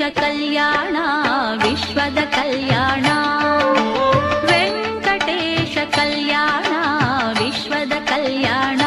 ಕಲ್ಯಾಣ ವಿಶ್ವದ ಕಲ್ಯಾಣ ವೆಂಕಟೇಶ ಕಲ್ಯಾಣ ವಿಶ್ವದ ಕಲ್ಯಾಣ.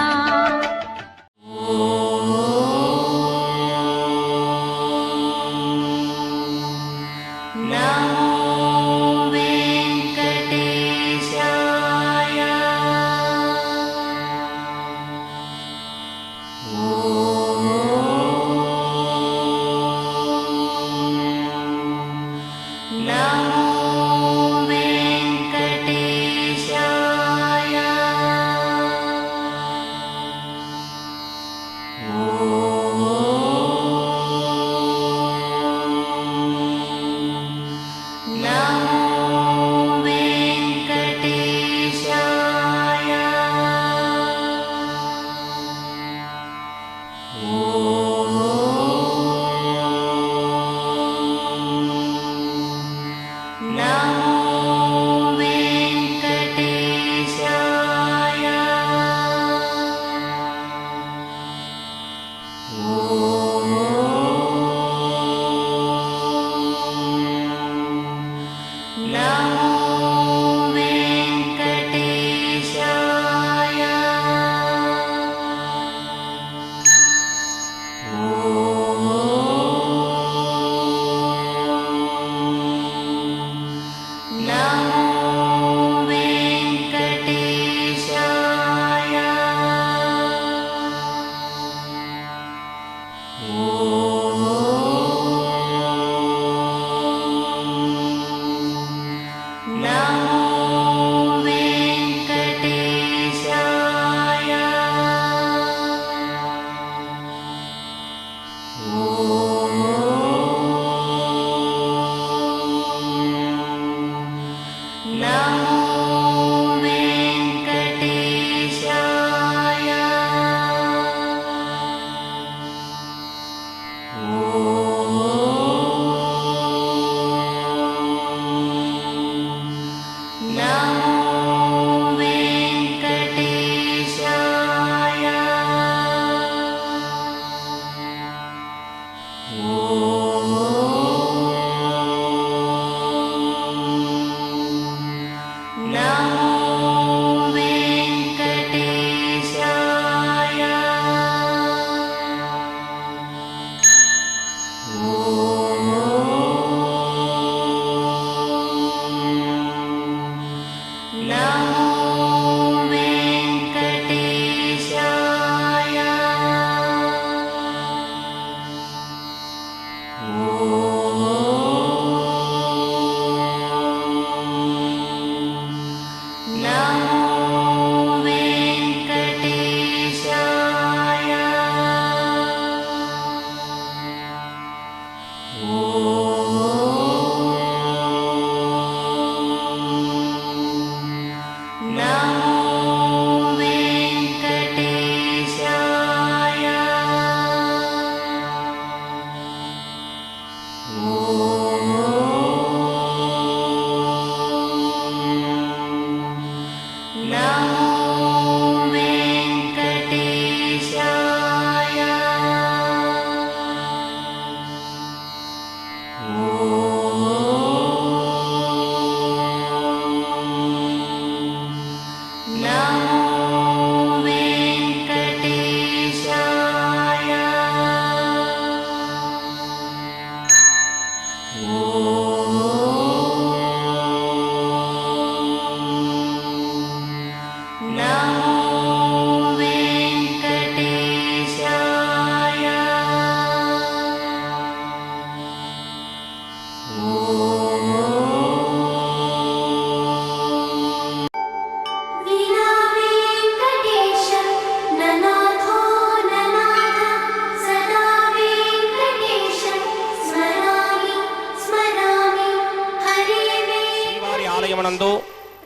ఆలయమునందు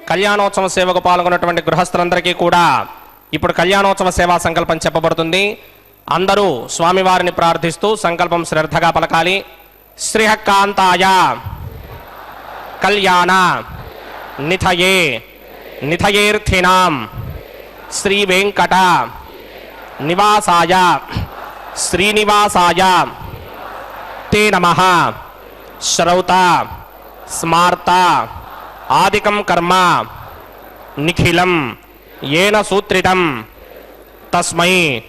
కళ్యాణోత్సవ సేవకు పాల్గొన్నటువంటి గృహస్థులందరికీ కూడా ఇప్పుడు కళ్యాణోత్సవ సేవా సంకల్పం చెప్పబడుతుంది. అందరూ స్వామివారిని ప్రార్థిస్తూ సంకల్పం శ్రద్ధగా పలకాలి. శ్రీహకాంతాయ కళ్యాణ నిథయే నిథయేర్థినాం శ్రీ వెంకట నివాసాయ శ్రీనివాసాయ తే నమః श्रौत स्मार्त आदिकं कर्म निखिलं येन सूत्रितं तस्मै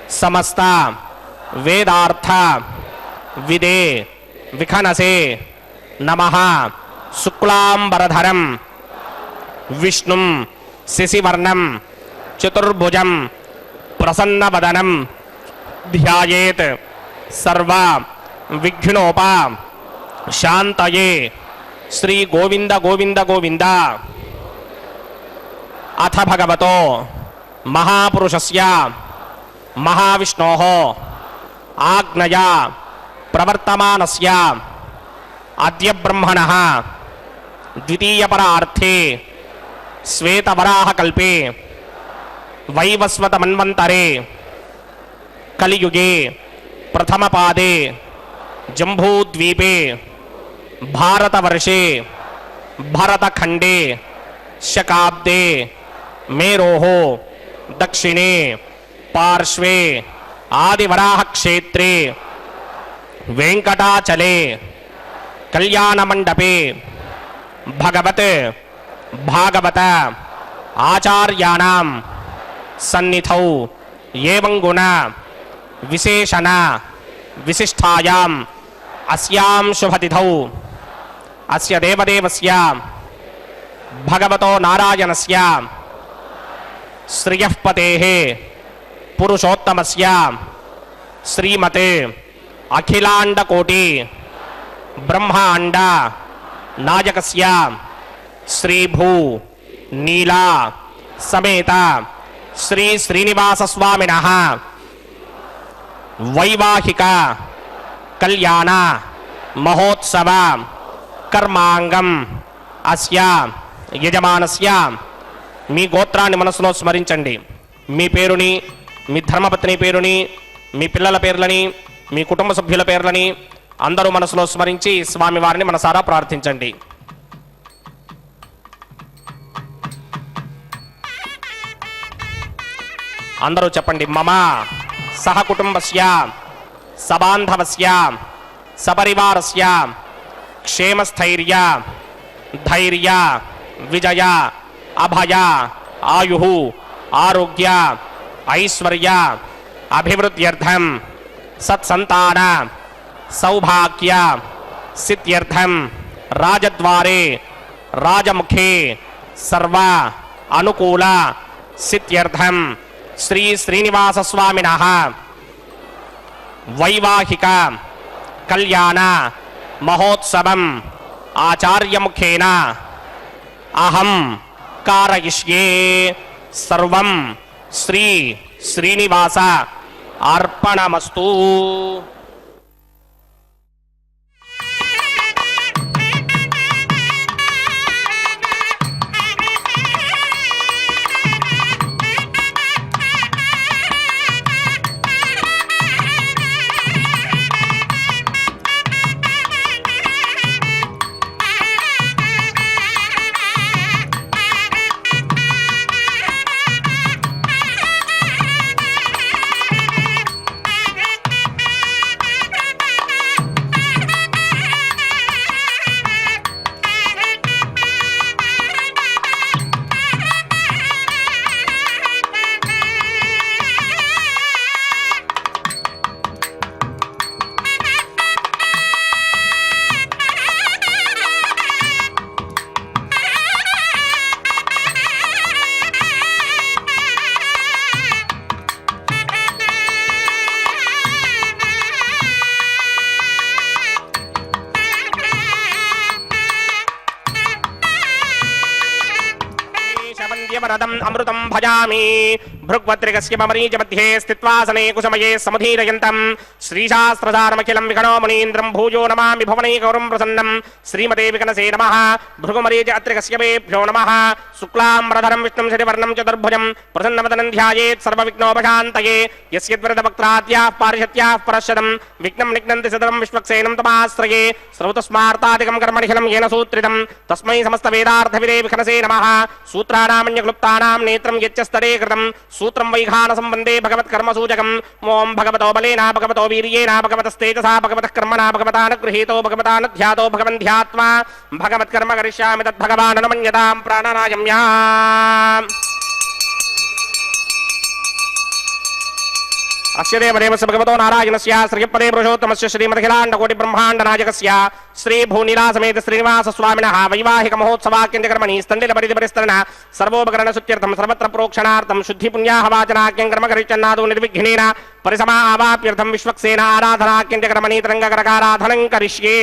समस्त वेदार्थ विदे विखनसे नमः। शुक्लांबरधरं विष्णुं शशिवर्णं चतुर्भुजं प्रसन्नवदनं ध्यायेत् सर्व विघ्नोपा शांतये। श्री गोविंद गोविंद गोविंद। अथ भगवतो महापुरुषस्य महाविष्णोः आज्ञया प्रवर्तमानस्य अद्य ब्रह्मणः द्वितीयपरार्थे श्वेतवराहकल्पे वैवस्वतमन्वन्तरे कलियुगे प्रथमपादे जम्बूद्वीपे भारतवर्षे भरतखण्डे शकाब्दे मेरोः दक्षिणे पार्श्वे आदिवराहक्षेत्रे वेंकटाचले कल्याणमण्डपे भगवत भागवत आचार्याणां सन्निधौ एवं गुण विशेषण विशिष्टायाम् अस्यां शुभतिथौ अस्य देवदेवस्य भगवतो नारायणस्य श्रियः पतेः पुरुषोत्तमस्य श्रीमते अखिलाण्डकोटि ब्रह्माण्ड नायकस्य श्रीभू नीला समेत श्री श्रीनिवास स्वामिनः वैवाहिक कल्याण महोत्सव कर्मांगम अस्य यजमानस्य। మీ గోత్రాన్ని మనసులో స్మరించండి. మీ పేరుని, మీ ధర్మపత్ని పేరుని, మీ పిల్లల పేర్లని, మీ కుటుంబ సభ్యుల పేర్లని అందరూ మనసులో స్మరించి స్వామివారిని మనసారా ప్రార్థించండి. అందరూ చెప్పండి. మమ సహ కుటుంబస్య సబాంధవస్య సపరివారస్య క్షేమస్థైర్య ధైర్య విజయ అభయ ఆయుః ఆరోగ్య ఐశ్వర్య అభివృద్ధ్యర్థం సత్సంతాన సౌభాగ్య సిద్ధ్యర్థం రాజద్వారే రాజముఖే సర్వ అనుకూల సిద్ధ్యర్థం శ్రీ శ్రీనివాస స్వామినః వైవాహిక కళ్యాణ మహోత్సవం ఆచార్యముఖేన అహం कारयिष्ये। सर्वं श्री श्रीनिवास अर्पणमस्तु। वरदम् अमृतं भजामि भृग्वद्रिगस्य मरीच मध्ये स्थित्वासने कुसमये समुदीरयन्तं श्रीशास्त्रधारमखिलं विघ्नो मुनीन्द्रं भूयो नमामि भुवनैकौरं प्रसन्नं श्रीमते विघ्नसे नमः। भृगुमरीच अत्रिगस्य वेभ्यो नमः। शुक्लाम्बरधरं विष्णुं शशिवर्णं चतुर्भुजं प्रसन्नवदनं ध्यायेत् सर्वविघ्नोपशान्तये। यस्यद्वरदवक्त्राद्याः पारिषत्याः परश्वदं विघ्नं निघ्नन्ति सदनं विश्वक्सेनं तमाश्रये। श्रौतस्मार्तादिकं कर्मनिखिलं येन सूत्रितं तस्मै समस्तवेदार्थविदे विघ्नसे नमः। सूत्राणामन्यक्लुप्तानां नेत्रं यच्चस्तरे कृतं सूत्रं वैखानसं वन्दे भगवत्कर्मसूचकम् ओं भगवतो बलेन भगवतो वीर्येण भगवतस्तेजसा भगवतः कर्मणा भगवतानुगृहीतो भगवतानुध्यातो भगवन्ध्यात्मा भगवत्कर्म करिष्यामि तद्भगवाननुमन्यतां प्राणनायम्या अस्य देवदेवस्य भगवतो नारायणस्य श्रीपदे पुरुषोत्तमस्य श्रीमदखिलाण्डकोटिब्रह्माण्डनायकस्य श्रीभूनिलासमेत श्रीनिवासस्वामिनः वैवाहिक महोत्सवाक्यन्तकर्मणि स्तण्डिलपरिधिपरिस्तरण सर्वोपकरणशुद्ध्यर्थं सर्वत्र प्रोक्षणार्थं शुद्धिपुण्याहवाचनाख्यं कर्म करिष्यन्नादो निर्विघ्नेन परिसमा आवाप्यर्थं विश्वक्सेना आराधनाख्यन्तकर्मणि तरङ्गकरकाराधनं करिष्ये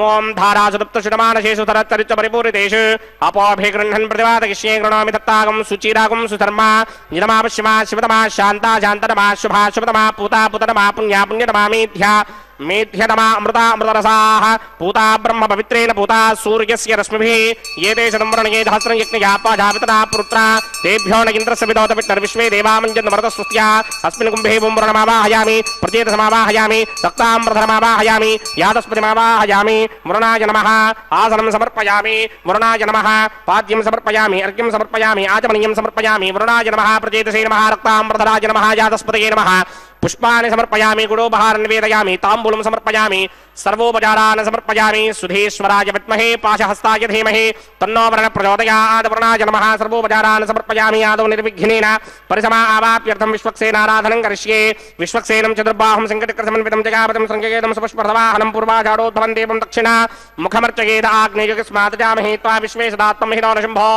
ओं धारासुप्तशुडमानशेषु सरच्चरित्र परिपूरितेषु अपोभिगृह्णन् प्रतिवादयिष्ये गृह्णामि दत्तागं सुचिरागं सुधर्मा निरमावश्यमा शिवतमा शान्ता शान्ततमा शुभा शुभतमा पूता पुततमा पुण्या पुण्यतमा मेध्या मेध्यतमा अमृता अमृतरसाः पूता ब्रह्म पवित्रेण पूता सूर्यस्य रश्मिभिः ये ते शतंवरणये सहस्रं यज्ञया पाजावितरा पुत्रा तेभ्यो न इन्द्रस्य विदोत विष्णुर्विश्वे देवामञ्जन्मरतस्तुत्या अस्मिन् कुम्भे बुम्बरणमावाहयामि प्रचेतसमावाहयामि रक्तामृतमावाहयामि यादस्पतिमावाहयामि मुरणाय नमः आसनं समर्पयामि मुरणाय नमः पाद्यं समर्पयामि अर्घ्यं समर्पयामि आचमनीयं समर्पयामि मुरणाय नमः प्रचेतसे नमः रक्तामृतराय नमः यादस्पतये नमः पुष्पाणि समर्पयामि गुडोपहारं निवेदयामि ताम्बूलं समर्पयामि सर्वोपचारान् समर्पयामि सुधीश्वराय विद्महे पाशहस्ताय धीमहि तन्नो वरुणः प्रचोदयात् वरुणाय नमः सर्वोपचारान् समर्पयामि आदौ निर्विघ्नेन परिसमा आवाप्यर्थं विश्वक्सेनाराधनं करिष्ये विश्वक्सेनं चतुर्बाहुं सङ्कटकृतमन्वितं जगापतिं सङ्केतं सुपुष्पवाहनं पूर्वाचारोद्भवं देवं दक्षिणा मुखमर्चयेद आग्नेयस्मात् जामहे त्वा विश्वे सदात्मं हिनो न शम्भो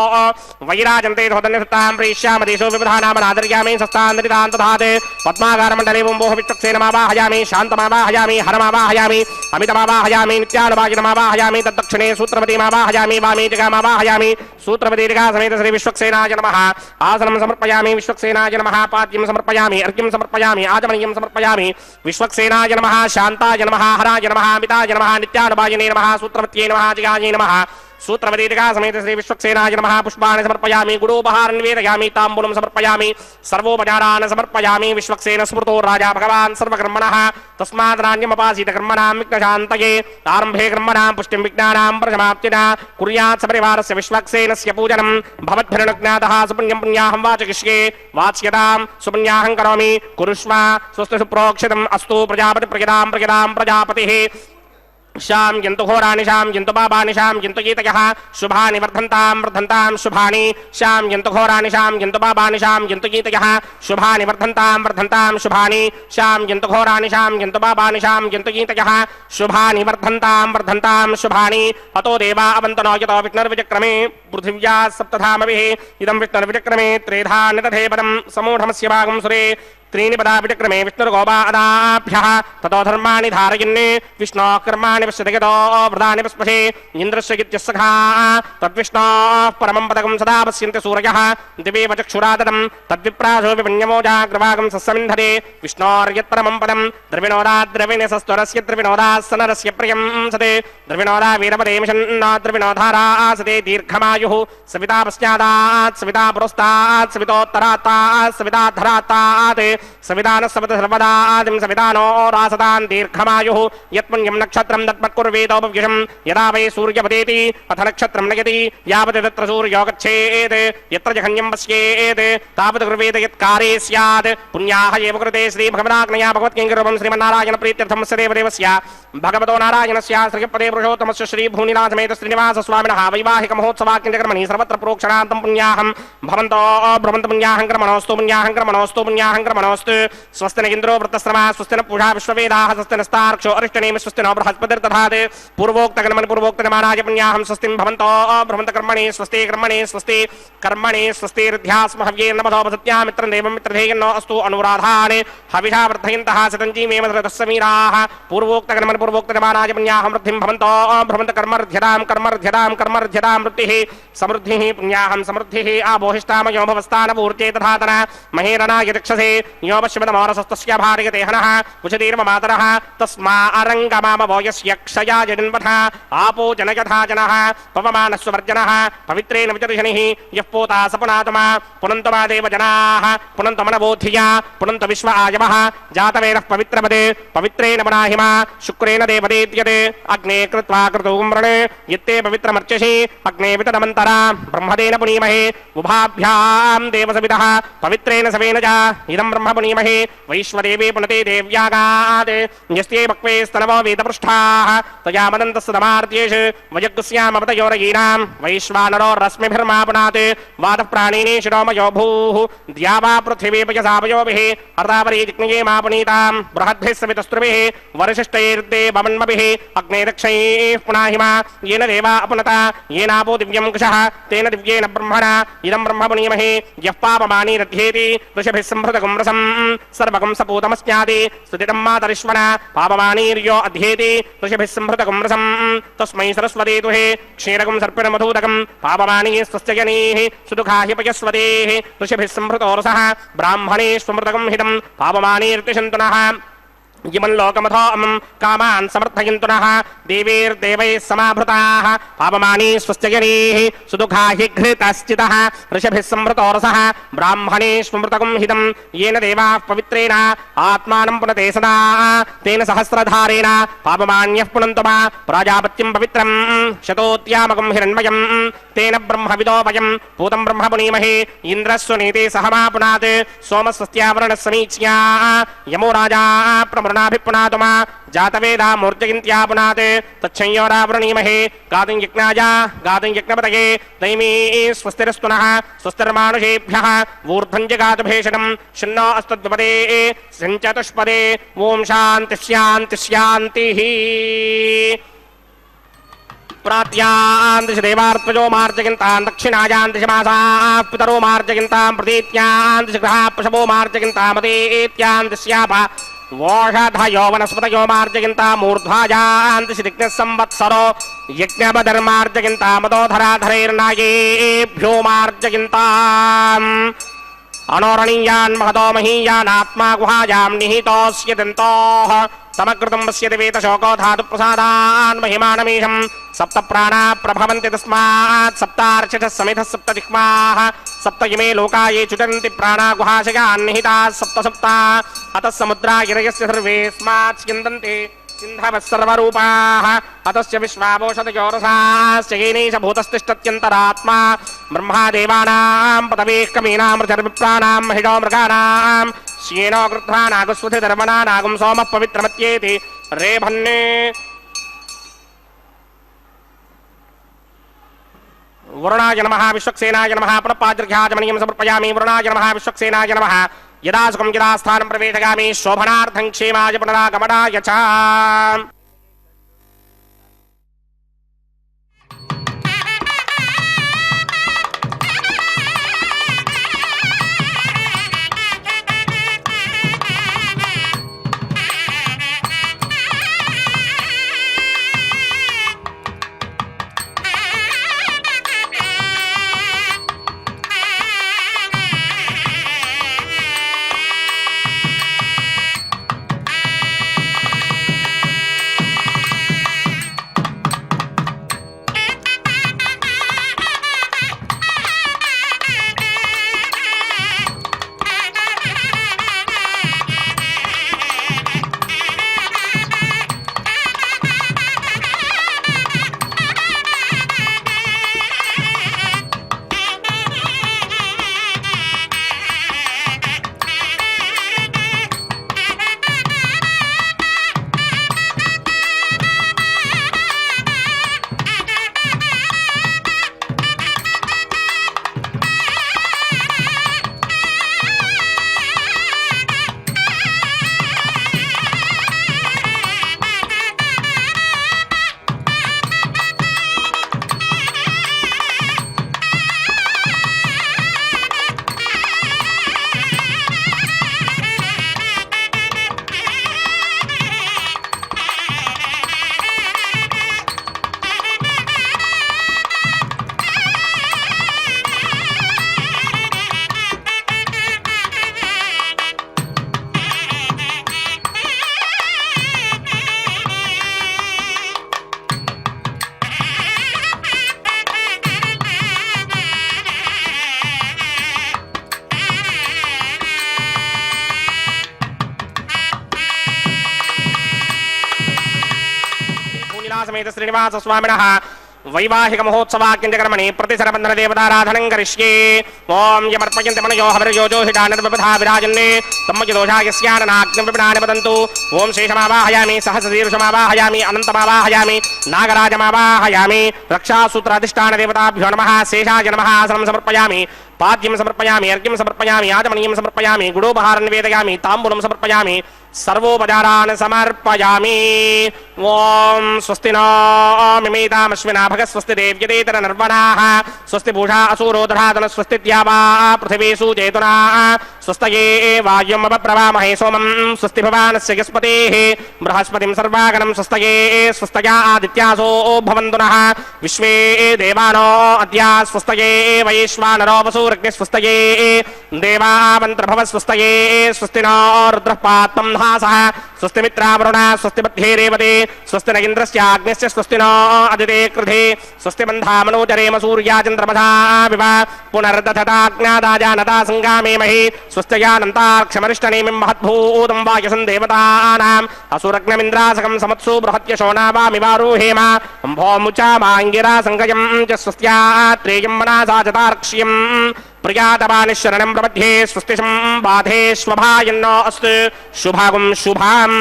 वैराजन्ते धोधन्यसत्तां प्रेष्यामदेशो विबधानामनादर्यामि सस्तान्दरितां तथात् पद्मागारमण्डले बोह विश्वक्सेनमावाहयामि शान्तमावाहयामि हरमावाहयामि अमितमावाहयामि नित्यानुभागिनमावाहयामि तद्दक्षिणे सूत्रवतीमावाहयामि वामे जगामावाहयामि सूत्रवतीर्घा समेत श्री विश्वक्सेनाय नमः आसनं समर्पयामि विश्वक्सेनाय नमः पाद्यं समर्पयामि अर्घ्यं समर्पयामि आचमनीयं समर्पयामि विश्वक्सेनाय नमः शान्ताय नमः हराय नमः अमिताय नमः नित्यानुभागिने नमः सूत्रवत्यै नमः जगायै नमः सूत्रवतीर्घा समेत श्री विश्वक्सेनाय नमः पुष्पाणि समर्पयामि गुडोपहारं निवेदयामि ताम्बूलं समर्पयामि सर्वोपचारान् समर्पयामि विश्वक्सेन स्मृतो राजा भगवान् सर्वकर्मणः तस्मात् नान्यमपासीत कर्मणां विघ्नशान्तये आरम्भे कर्मणां पुष्टिं विज्ञानां प्रसमाप्तिना कुर्यात् सपरिवारस्य विश्वक्सेनस्य पूजनं भवद्भिर्नज्ञातः सुपुण्यं पुण्याहं वाचयिष्ये वाच्यतां सुपुण्याहं करोमि कुरुष्व स्वस्ति सुप्रोक्षितम् अस्तु प्रजापतिप्रियतां प्रयतां प्रजापतिः शाम जंतु घोराणि शाम जंतु बाबानि शाम जंतु गीतयः शुभानि वर्धन्तां शुभानि शाम जंतु घोराणि शाम जंतु बाबानि शाम जंतु गीतयः शुभानि वर्धन्तां शुभानि शाम जंतु घोराणि शाम जंतु बाबानि शाम जंतु गीतयः शुभानि वर्धन्तां शुभानि अतो देवा अवन्तनो यतो विष्णुर्विचक्रमे पृथिव्या सप्तधामभिः इदं विष्णुर्विचक्रमे त्रेधा निदधे पदं समूढमस्य भागं सुरे त्रीणि पदा विचक्रमे विष्णुर्गोपादाभ्यः ततो धर्माणि धारयन् विष्णोः कर्माणि पश्यति यतो वृदानि पस्पशे इन्द्रस्य गित्यस्सखा तद्विष्णोः परमं पदकं सदा पश्यन्ति सूरयः दिवेव चक्षुरादनं तद्विप्रासो विपण्यमोजाग्रवागं सस्समिन्धते विष्णोर्यत्परमं पदं द्रविणोदाद्रविणसस्त्वरस्य द्रविणोदास्सनरस्य प्रियं सते द्रविणोदा वीरपदे मिषन्नो द्रविणोधारा आसते दीर्घमायुः सविता पश्चादात् सविता पुरस्तात् सवितोत्तरात्तात् सविताधरात्तात् सविधान सवत सर्वदा आदिम सविधानो रासदान दीर्घमायुः यत्पुण्यं नक्षत्रं तत्पत्कुर्वेदोपव्युषं यदा वै सूर्यपदेति अथ नक्षत्रं नयति यावत् तत्र सूर्यो गच्छेत् यत्र जघन्यं पश्येत् तावत् कुर्वेद यत्कारे स्यात् पुण्याः एव कृते श्रीभगवदाज्ञया भगवत्किङ्करूपं श्रीमन्नारायण प्रीत्यर्थं देवदेवस्य भगवतो नारायणस्य श्रीपदे पुरुषोत्तमस्य श्रीभूनिनाथमेत श्रीनिवासस्वामिनः वैवाहिक महोत्सवाक्यन्तकर्मणि सर्वत्र प्रोक्षणान्तं पुण्याहं भवन्तो भ्रमन्तु पुण्याहं कर्मणोऽस्तु पुण्याहं कर्मणोऽस्तु पुण्याहं कर्मणोऽस्तु स्वस्ति न इन्द्रो वृत्तश्रमा स्वस्ति न पूषा विश्ववेदाः स्वस्ति नस्तार्क्ष्यो अरिष्टनेमि स्वस्ति न बृहस्पतिर्दधात् पूर्वोक्तकर्मणि पूर्वोक्तमानाय पुण्याहं स्वस्तिं भवन्तो भ्रमन्तकर्मणि स्वस्ति कर्मणि स्वस्तिर्ध्यास्म हव्येन नमतो सत्यां मित्रं देवं मित्रधेयन्नो अस्तु अनुराधान् हविषा वर्धयन्तः सतञ्जीमेव धृतस्समीराः पूर्वोक्तकर्मणि पूर्वोक्तमानाय पुण्याहं वृद्धिं भवन्तो भ्रमन्तकर्मर्ध्यतां वृत्तिः समृद्धिः पुण्याहं समृद्धिः आबोहिष्टामयो भवस्तानपूर्चे तथातन महेरणाय रक्षसे यो पश्यमदमोरसस्तस्य भार्यते हनः कुशतीर्ममातरः तस्मा अरङ्गमामवो यस्य क्षया जडिन्वथ आपो जनयथा जनः पवमानस्ववर्जनः पवित्रेण विचर्षणिः यः पोता सपुनातमा पुनन्तमा देव जनाः पुनन्तमनबोधिया पुनन्त विश्व आयवः जातवेनः पवित्रपदे पवित्रेण पुनाहिमा शुक्रेण देवदेत्यते अग्ने कृत्वा कृतुम्रणे यत्ते पवित्रमर्चसि अग्ने वितनमन्तरा ब्रह्मदेन पुनीमहे उभाभ्यां देवसविदः पवित्रेण सवेन च इदं ब्रह्म पुनीमहे वैश्वदेवे पुनते देव्यागात् यस्ते भक्वे स्तनवो वेदपृष्ठाः तया मदन्तस्य दमार्त्येषु वयग्स्यामवतयोरयीनां वैश्वानरो रश्मिभिर्मापुनात् वातः प्राणिने शिरोमयो भूः द्यावा पृथिवी पयसापयोभिः अर्धावरी जिग्नये मापुनीतां बृहद्भिः सवितस्त्रुभिः वरिशिष्टैर्दे वमन्मभिः अग्ने दक्षैः पुनाहिमा येन देवा अपनता येनापो दिव्यं कुशः तेन दिव्येन ब्रह्मणा इदं ब्रह्म पुनीमहे यः पापमानी रध्येति ऋषभिः संहृतगुं रसं सर्वगुं सपूतमस्याति स्तुतितं मातरिश्वना पापमानीर्यो अध्येति ऋषभिः संहृतगुं रसं तस्मै सरस्वती तुहे क्षीरगुं सर्पिणमधूदकं पापमानी स्वस्य जनीः सुदुःखा हि पयस्वतेः ऋषभिः संहृतो रसः ब्राह्मणे स्वमृतगं हितं पापमानीर्तिशन्तुनः इमं लोकमथो अमं कामान् समर्थयन्तुनः देवीर्देवैः समाभृताः पापमानी स्वस्य जनीः सुदुःखा हि घृतश्चितः ऋषभिः संहृतो रसः ब्राह्मणे स्वमृतगं हितं येन देवाः पवित्रेण आत्मानं पुनते सदा तेन सहस्रधारेण पापमान्यः पुनन्तमा प्राजापत्यं पवित्रं शतोत्यामकं हिरण्मयं तेन ब्रह्मविदो वयं पूतं ब्रह्म पुनीमहे इन्द्रस्वनीते सहमापुनात् सोमस्वस्त्यावरणः समीच्या यमो राजा प्रमृणाभिपुनातुमा जातवेदा मूर्तिगिन्त्या पुनात् तच्छंयोरावृणीमहे गातुं यज्ञाय गातुं यज्ञपतये दैमी स्वस्तिरस्तुनः स्वस्तिर्मानुषेभ्यः ऊर्ध्वं जगातु भेषणं शन्नो अस्तद्विपदे सञ्चतुष्पदे ॐ शान्तिः प्रात्यान्तिश देवार्त्वजो मार्जयन्तां दक्षिणायान्तिश मासाः पितरो मार्जयन्तां प्रतीत्यान्तिश ग्रहाः पशवो मार्जयन्तां मदेत्यान्तिश्याप वोषधयो वनस्पतयो मार्जयन्तामूर्ध्वाजान्तिश दिग्नः संवत्सरो यज्ञपधर्मार्जयन्तामदोधराधरैर्नायेभ्यो मार्जयन्ताम् अनोरणीयान् महतो महीयानात्मा गुहायां निहितोऽस्य दन्तोः समकृतं पश्यति वेतशोको धातु प्रसादान् महिमानमीशं सप्त प्राणा प्रभवन्ति तस्मात् सप्तार्चितः समिधः सप्त जिह्वाः सप्त इमे लोका ये चुचरन्ति प्राणा गुहाशयान् निहिताः सप्त सप्ता अतः समुद्रा गिरयस्य सर्वेऽस्मात् स्यन्दन्ति सिन्धवः सर्वरूपाः अतस्य विश्वावोषधयोरसाश्च येनैष भूतस्तिष्ठत्यन्तरात्मा ब्रह्मादेवानां पदवेः कवीनामृतर्विप्राणां महिषो मृगाणां श्येनो कृत्वा नागस्वधिधर्मणा नागुं सोमः पवित्रमत्येति रेभन्ने वरुणाय नमः विश्वक्सेनाय नमः पुनःपाद्र्घ्याजमनीयं समर्पयामि वरुणाय नमः विश्वक्सेनाय नमः यदा सुखं यदा स्थानं प्रवेशयामि शोभनार्थं क्षेमाय पुनरागमनाय च సీతాసమేత శ్రీనివాస స్వామినః వైవాహిక మహోత్సవాక్యంజకర్మణి ప్రతిశరబంధన దేవతారాధనం కరిష్యే. ఓం యమర్పయంతి మనయో హవిర్యోజోహిషానర్బధా విరాజన్నే తమ్మజదోషాయస్యాననాగ్నిం విపినాని వదంతు. ఓం శేషమావాహయామి, సహస్రశీర్షమావాహయామి, అనంతమావాహయామి, నాగరాజమావాహయామి. రక్షాసూత్రాధిష్టాన దేవతాభ్యో నమః. శేషాయ నమః. ఆసనం సమర్పయామి, పాద్యం సమర్పయామి, అర్ఘ్యం సమర్పయామి, ఆచమనీయం సమర్పయామి, గుడోపహారం నివేదయామి, తాంబూలం సమర్పయామి, సర్వోపచారాన్ సమర్పయామి. ఓం స్వస్తి నో మిమేతామశ్వినా భగ స్వస్తి దేవ్యదేతర నర్వణాః స్వస్తి పూషా అసూరో దధాతన స్వస్తి ద్యావా పృథివీషు చేతునా స్వస్తయే వాయుం అపప్రవామహే సోమం స్వస్తి భవానస్య యస్పతేః బృహస్పతిం సర్వాగణం స్వస్తయే స్వస్తయా ఆదిత్యాసో భవంతు నః విశ్వే దేవానో అద్యా స్వస్తయే వైశ్వానరో వసూరగ్ని స్వస్తయే దేవామంత్రభవ స్వస్తయే స్వస్తి నో రుద్రః పాత్తం హాసః స్వస్తి మిత్రావరుణ స్వస్తి మధ్యే రేవతే స్వస్తి న ఇంద్రస్యాగ్నిశ్చ స్వస్తి నో అదితే కృధే స్వస్తి బంధామనోచరేమ సూర్యాచంద్రమసా వివ పునర్దధతాజ్ఞాదాజానతా సంగామేమహి స్వస్త్యయానంతాక్షమరిష్టనేమిం మహద్భూతం వాయసం దేవతానాం అసురగ్నమింద్రాసకం సమత్సు బృహత్యశోనావామివారోహేమ అంభోముచామాంగిరా సంగయం చ స్వస్త్యాత్రేయం మనసా చతార్క్ష్యం ప్రియాతమానిశరణం ప్రపద్యే స్వస్తి సంబాధేష్వభాయన్నో అస్తు శుభాగం శుభాం.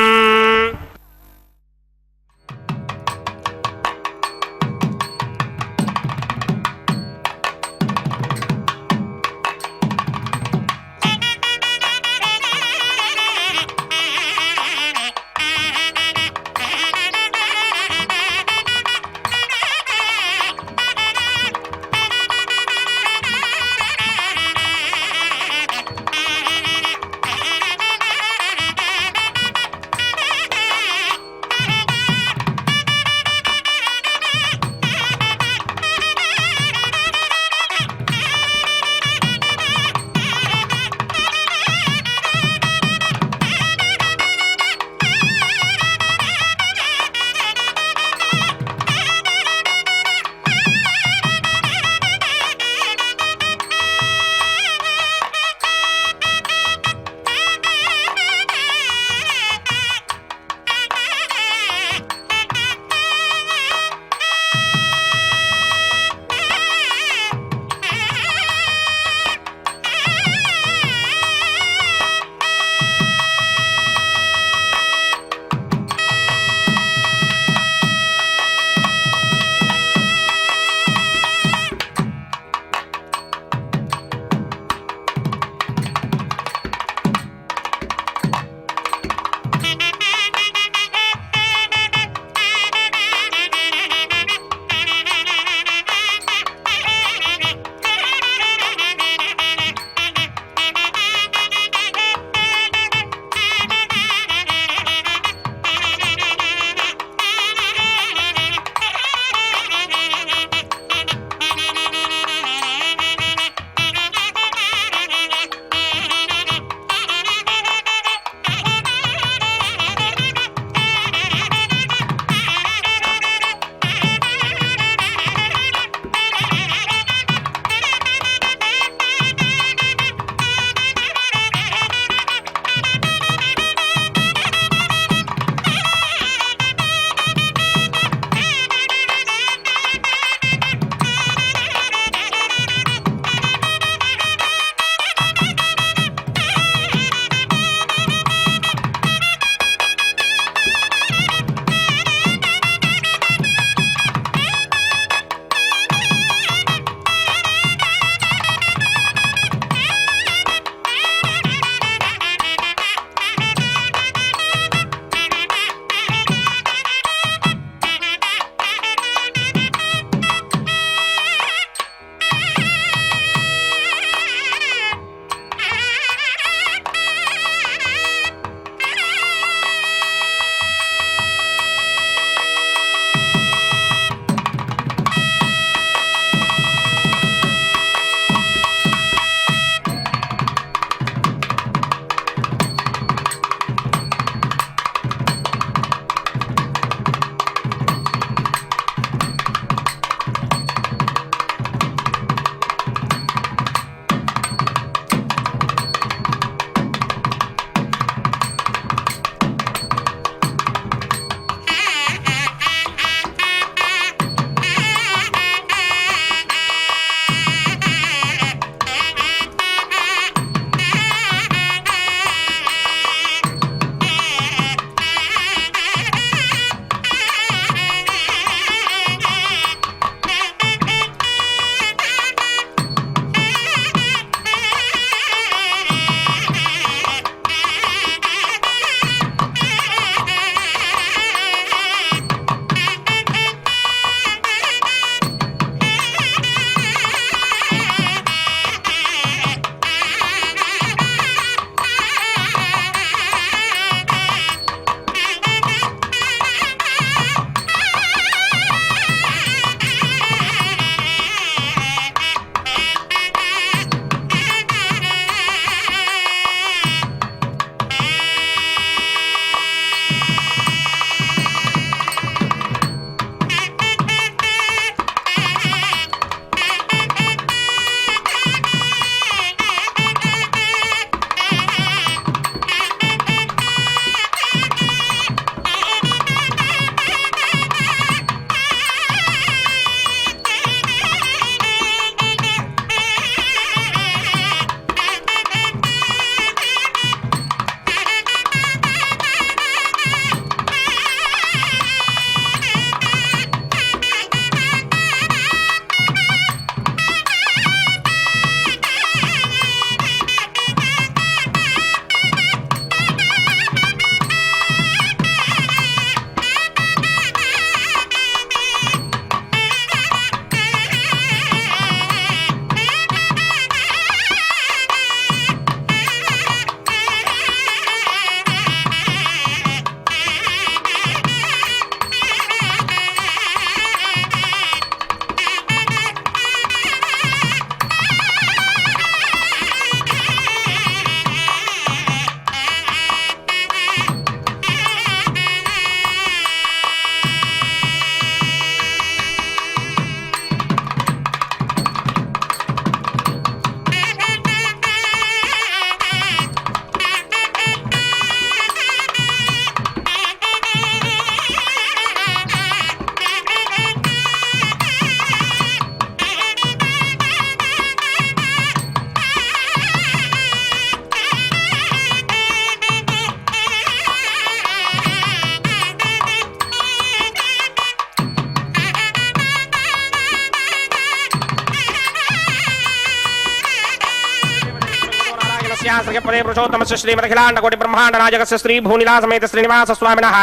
श्रीपदे पुरुषोत्तमस्य श्रीमदखिलाण्डकोटि ब्रह्माण्ड नायकस्य श्री भूनिला समेत श्रीनिवास स्वामिनः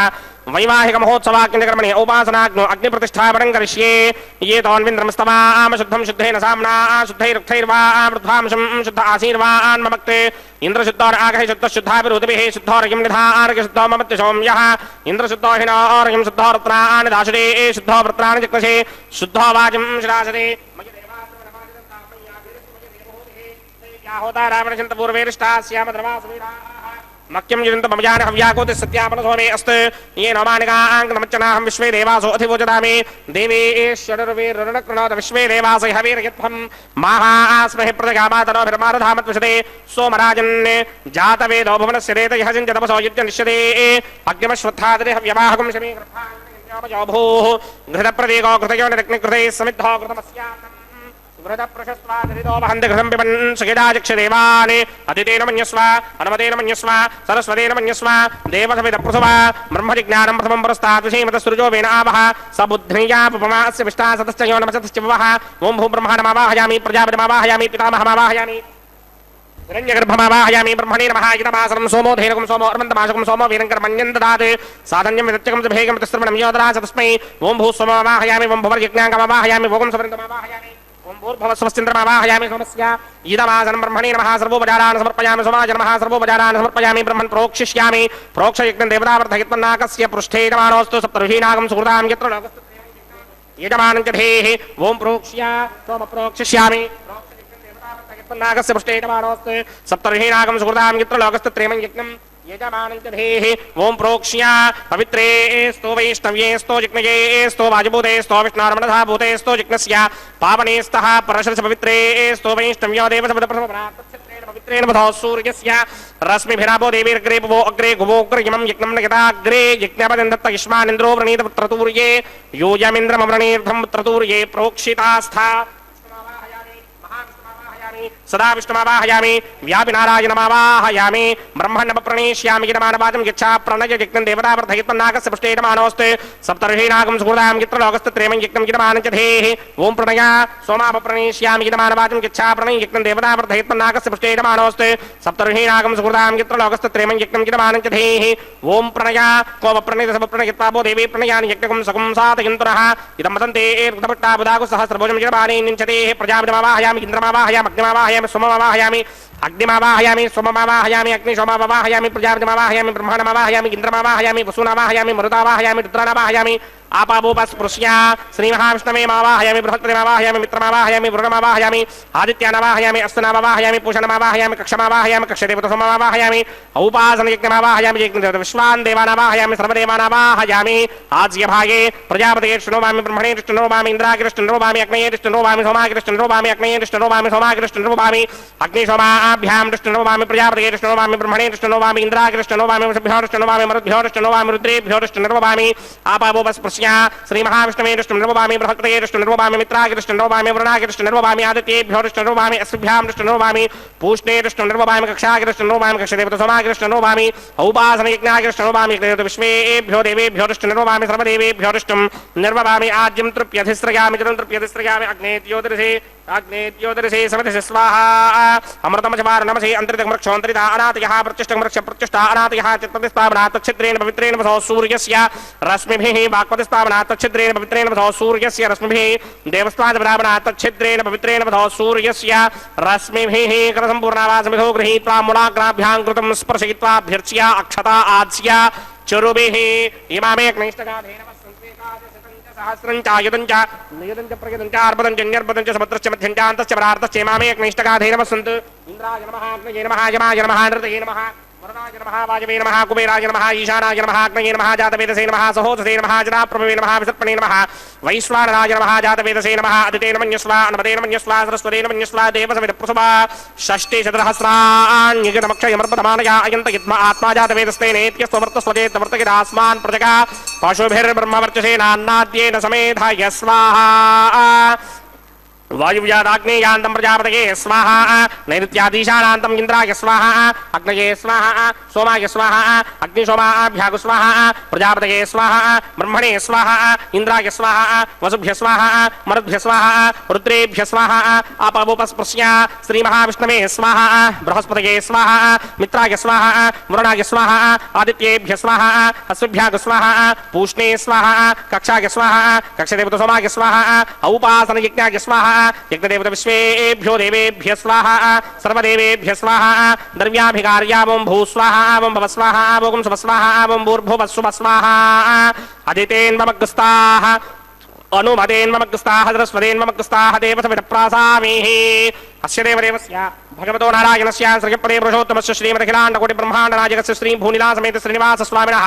वैवाहिक महोत्सवाग्निकर्मणि उपासनाग्नो अग्निप्रतिष्ठापनं करिष्ये ये तोन्विन्द्रमस्तमाम शुद्धं शुद्धेन साम्ना शुद्धैरुक्थैर्वा मृध्वांशं शुद्ध आशीर्वान् ममक्ते इन्द्रशुद्धोर आगहे शुद्ध शुद्धाभिरुतिभिः शुद्धोर्यं निधार्य शुद्धो ममत्य सौम्यः इन्द्रशुद्धो हिनोर्यं शुद्धो रत्नानि दाशरे शुद्धो वृत्राणि चक्रशे शुद्धो वाचं शिरासरे होता रावणचंत पूर्वेष्टास्याम धर्मासुवीरा मक्यम युजंत ममजान हव्याकोति सत्यापन सोमे अस्त ये नमानिकांग नमच्चनाहं विश्वे देवासो अधिवोचदामि देवेश्वरवीरणकृणोद विश्वे देवासो हवीरयत्फं महास्महि प्रजगामातनो भिर्मारधामत्वशते सोमराजन् जातवेदो भुवनस्य रेतयः जन्तमसो युज्यनिष्यते अग्निमश्वत्थादरे हव्यवाहकं शमी कृत्वा भूः घृतप्रदीको कृतयो निरग्निकृते समिद्धो कृतमस्यान् घृतप्रशस्वादिदोपहन्ति घृतं पिबन् सुखिदाचक्षदेवान् अदितेन मन्यस्व अनुमतेन मन्यस्व सरस्वतेन मन्यस्व देवसविदप्रसव ब्रह्मजिज्ञानं प्रथमं पुरस्तात् विषीमतसृजो वेन आवः स बुद्ध्नियापुपमा अस्य विष्टा सतश्च यो नमसतश्च वः ॐ भूब्रह्माणमावाहयामि प्रजापतिमावाहयामि पितामहमावाहयामि हिरण्यगर्भमावाहयामि ब्रह्मणे नमः इदमासनं सोमो धेनुकं सोमो अर्मन्तमाशकं सोमो वीरङ्कर्मण्यं ददात् साधन्यं विदत्यकं च भेगं तस्त्रमणं योदरा च तस्मै ॐ भूस्वमावाहयामि ॐ भुवर्यज्ञाङ्गमावाहयामि भोगं सवृन्दमावाहयामि ओम भूर्भुवस्वस्तिन्द्रमावाहयामि सोमस्य इदमासनं ब्रह्मणे नमः सर्वोपचारान् समर्पयामि सोमाय नमः सर्वोपचारान् समर्पयामि ब्रह्मन् प्रोक्षिष्यामि प्रोक्षयज्ञं देवतावर्धयत्मन्नाकस्य पृष्ठे यजमानोऽस्तु सप्तऋषीणागं सुहृदां यत्र लोकस्तु यजमानं च धेः ओम प्रोक्ष्य सोम प्रोक्षिष्यामि नागस्य पृष्ठे यजमानोऽस्तु सप्तऋषीणागं सुहृदां यत्र लोकस्तु त्रेमं यज्ञं यजमानं च धेः ओम प्रोक्ष्य पवित्रे स्तो वैष्णव्ये स्तो जिग्नये स्तो वाजभूते स्तो विष्णार्मणधा भूते स्तो जिग्नस्य पावने स्तः परशरस पवित्रे स्तो वैष्णव्यो देवसपदप्रसवप्रातच्छत्रेण पवित्रेण वधो सूर्यस्य रश्मिभिरापो देवीर्ग्रे भुवो अग्रे गुवोग्रयमं यज्ञं नगताग्रे यज्ञपदं दत्त युष्मानिन्द्रो वृणीत पुत्रतूर्ये योजमिन्द्रमवृणीर्धं पुत्रतूर्ये प्रोक्षितास्था सदा विष्णुमावाहयामि व्यापिनारायणमावाहयामि ब्रह्मण्डमप्रणेष्यामि यजमानवाचं यच्छा प्रणय यज्ञं देवतावर्धयत्मन्नागस्य पृष्ठे यजमानोऽस्ते सप्तऋषीणागं सुहृदां यत्र लोकस्तु त्रेमं यज्ञं यजमानं च धेः ॐ प्रणय सोमापप्रणेष्यामि यजमानवाचं यच्छा प्रणय यज्ञं देवतावर्धयत्मन्नागस्य पृष्ठे यजमानोऽस्ते सप्तऋषीणागं सुहृदां यत्र लोकस्तु त्रेमं यज्ञं यजमानं च धेः ॐ प्रणय कोपप्रणयतसपप्रणयत्वापो देवी प्रणयानि यज्ञकं सकं साधयन्तुनः इदं वदन्ते ऋतपट्टा बुधागु सहस्रभुजं यजमाने निञ्चतेः प्रजापतिमावाहयामि इन्द्रमावाहयामि अग्निमावाहयामि सोममावाहयामि अग्निमावाहयामि सोममावाहयामि अग्निशोमावाहयामि प्रजापतिमावाहयामि ब्रह्माणमावाहयामि इन्द्रमावाहयामि वसूनावाहयामि मरुतावाहयामि रुद्राणावाहयामि आपावोपस्पृश्य श्रीमहाविष्णवे मावाहयामि बृहस्पतिमावाहयामि मित्रमावाहयामि वरुणमावाहयामि आदित्यानावाहयामि अस्तनावाहयामि पूषणमावाहयामि कक्षमावाहयामि कक्षदेवतसोममावाहयामि औपासनयज्ञमावाहयामि विश्वान् देवानावाहयामि सर्वदेवानावाहयामि आज्यभागे प्रजापतेर्ष्णोवामि ब्रह्मणेर्ष्णोवामि इन्द्रागिरिष्णोवामि अग्नेयेर्ष्णोवामि सोमागिरिष्णोवामि अग्नेयेर्ष्णोवामि सोमागिरिष्णोवामि अग्निशोमाभ्यां कृष्णोवामि प्रजापतेर्ष्णोवामि ब्रह्मणेर्ष्णोवामि इन्द्रागिरिष्णोवामि वृषभ्योर्ष्णोवामि मरुद्भ्योर्ष्णोवामि रुद्रेभ्योर्ष्णोवामि आपावोपस्पृश्य श्रीमहाविष्णवेर्ष्णोवामि बृहस्पतेर्ष्णोवामि मित्रागिरिष्णोवामि वरुणागिरिष्णोवामि आदित्येभ्योर्ष्णोवामि अस्भ्यां पूष्णेर्ष्णोवामि कक्षागिरिष्णोवामि कक्षदेवतसोमागिरिष्णोवामि औपासनयज्ञागिरिष्णोवामि विश्वेभ्यो देवेभ्योर्ष्णोवामि सर्वदेवेभ्योर्ष्णं निर्ववामि आज्यं तृप्यधिस्रयामि जलं तृप्यधिस्रयामि अग्नेत्योदरिसे समितिः स्वाहा अमृतमचवारणमसि अन्तरितमृक्षोऽन्तरिता अनातयः प्रत्यष्टमृक्षप्रत्यष्टा अनातयः चित्तप्रतिस्थापनात् तच्छिद्रेण पवित्रेण वसो सूर्यस्य रश्मिभिः वाक्पतिस्थापनात् तच्छिद्रेण पवित्रेण वसो सूर्यस्य रश्मिभिः देवस्त्वादिपदापनात् तच्छिद्रेण पवित्रेण वसो सूर्यस्य रश्मिभिः कृतसम्पूर्णावासमिधो गृहीत्वा मूलाग्राभ्यां कृतं स्पर्शयित्वाभ्यर्च्य अक्षता आज्य चरुभिः इमामेकनिष्ठगाधेन सहस्रं चायुधं च नियुधं च प्रयुधं च अर्बुदं च न्यर्बुदं च समुद्रस्य मध्यं च अन्तश्च परार्तश्च मामेकनिष्ठगाधेन वसन्तु इन्द्राय नमः अग्नये नमः यमाय नमः नृतये नमः वरुणाय नमः वायवे नमः कुबेराय नमः ईशानाय नमः अग्नये नमः जातवेदसे नमः सहोदसे नमः जनाप्रभवे नमः विसर्पणे नमः वैश्वानराय नमः जातवेदसे नमः अदितेन मन्यस्व अनुमतेन मन्यस्व सरस्वतेन मन्यस्व देवसविदप्रसवा षष्टिशतसहस्राण्यगतमक्षयमर्पतमानया अयन्त यद्म आत्मा जातवेदस्तेनेत्यस्वमर्तस्वजेत्तवर्तकिदास्मान् प्रजगा पशुभिर्ब्रह्मवर्चसेनान्नाद्येन समेधाय स्वाहा वायुव्यादाग्नेयान्तं प्रजापतये स्वाहा नैऋत्यादीशानान्तं इन्द्राय स्वाहा अग्नये स्वाहा सोमाय स्वाहा अग्निशोमाभ्याग स्वाहा प्रजापतये स्वाहा ब्रह्मणे स्वाहा इन्द्राय स्वाहा वसुभ्य स्वाहा मरुद्भ्य स्वाहा रुद्रेभ्य स्वाहा आपवोपस्पृश्य श्रीमहाविष्णवे स्वाहा बृहस्पतये स्वाहा मित्राय स्वाहा वरुणाय स्वाहा आदित्येभ्य स्वाहा अश्विभ्याग स्वाहा पूष्णे स्वाहा कक्षाय स्वाहा कक्षदेवत सोमाय स्वाहा औपासन यज्ञाय स्वाहा यज्ञदेवत विश्वेभ्यो देवेभ्य स्वाहा सर्वदेवेभ्य स्वाहा द्रव्याभिकार्यावं भू स्वाहा वं भव स्वाहा वोगं शुभ स्वाहा वं भूर्भुवः शुभ स्वाहा अदितेन्मग्स्ताः अनुमदेन्मग्स्ताः सरस्वतेन्मग्स्ताः देवसविदप्रासामीः अस्य देवदेवस्य भगवतो नारायणस्य श्रीपदे पुरुषोत्तमस्य श्रीमदखिलाण्डकोटिब्रह्माण्डनायकस्य श्री भूनिलासमेत श्रीनिवासस्वामिनः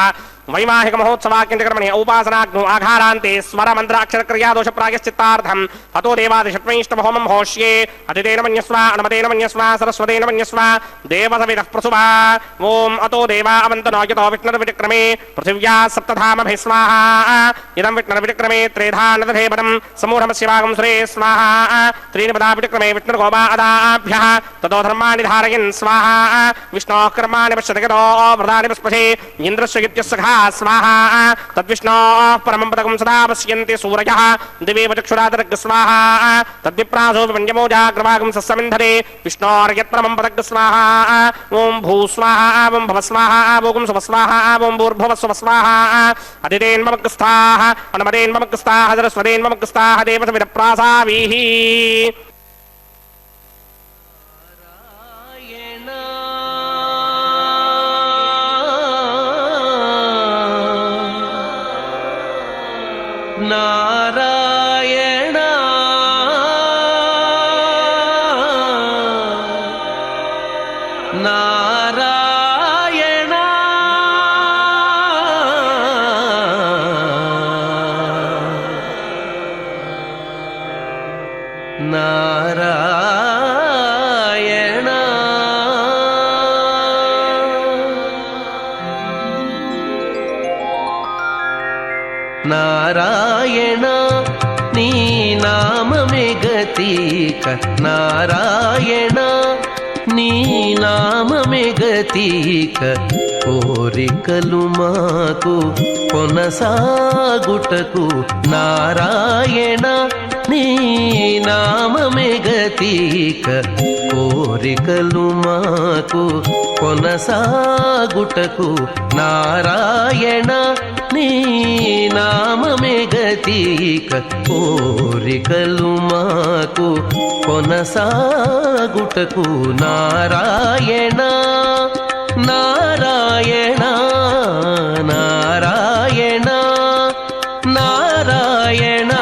वैवाहिक महोत्सवाख्यन्तकर्मणि औपासनाग्नो आघारान्ते स्वरमन्त्र अक्षरक्रियादोष प्रायश्चित्तार्थम् अतो देवादिषट्वैष्णवहोमं होष्ये अतितेन मन्यस्व अनुमतेन मन्यस्व सरस्वतेन मन्यस्व देवसविदः प्रसुभा ॐ अतो देवा अवन्तनो यतो विष्णुर्विक्रमे पृथिव्या सप्तधामभिः स्वाहा इदं विष्णुर्विक्रमे त्रेधा नदधेपदं समूढमस्य वागं सुरे स्वाहा त्रीणि पदा विक्रमे विष्णुर्गोपा अदाभ्यः ततो धर्माणि धारयन् स्वाहा विष्णोः कर्माणि पश्यति गतो व्रतानि पुष्पसे इन्द्रस्य युत्यस्सखा स्वाहा तद्विष्णोः परमं पदकं सदा पश्यन्ति सूरयः दिवेव चक्षुरादर्ग स्वाहा तद्विप्रासो विपञ्चमोजाग्रवागं सस्समिन्धरे विष्णोर्यत्परमं पदग् स्वाहा ॐ भू स्वाहा ॐ भव स्वाहा भोगं शुभ स्वाहा ॐ भूर्भुवः शुभ स्वाहा अदितेन्मग्स्ताः अनुमतेन्मग्स्ताः सरस्वतेन्मग्स्ताः देवसविदप्रासावीः नारायण नारायण नारायण नारायण नी नाममे गतिक नारायण नी नाममे गतिक కోరికలు మాకు కొనసాగుటకు నారాయణ నీ నామమే గతిక కోరికలు మాకు కొనసాగుటకు నారాయణ నీ నామమే గతిక కోరికలు మాకు కొనసాగుటకు నారాయణ నారాయణ నారాయణ నారాయణ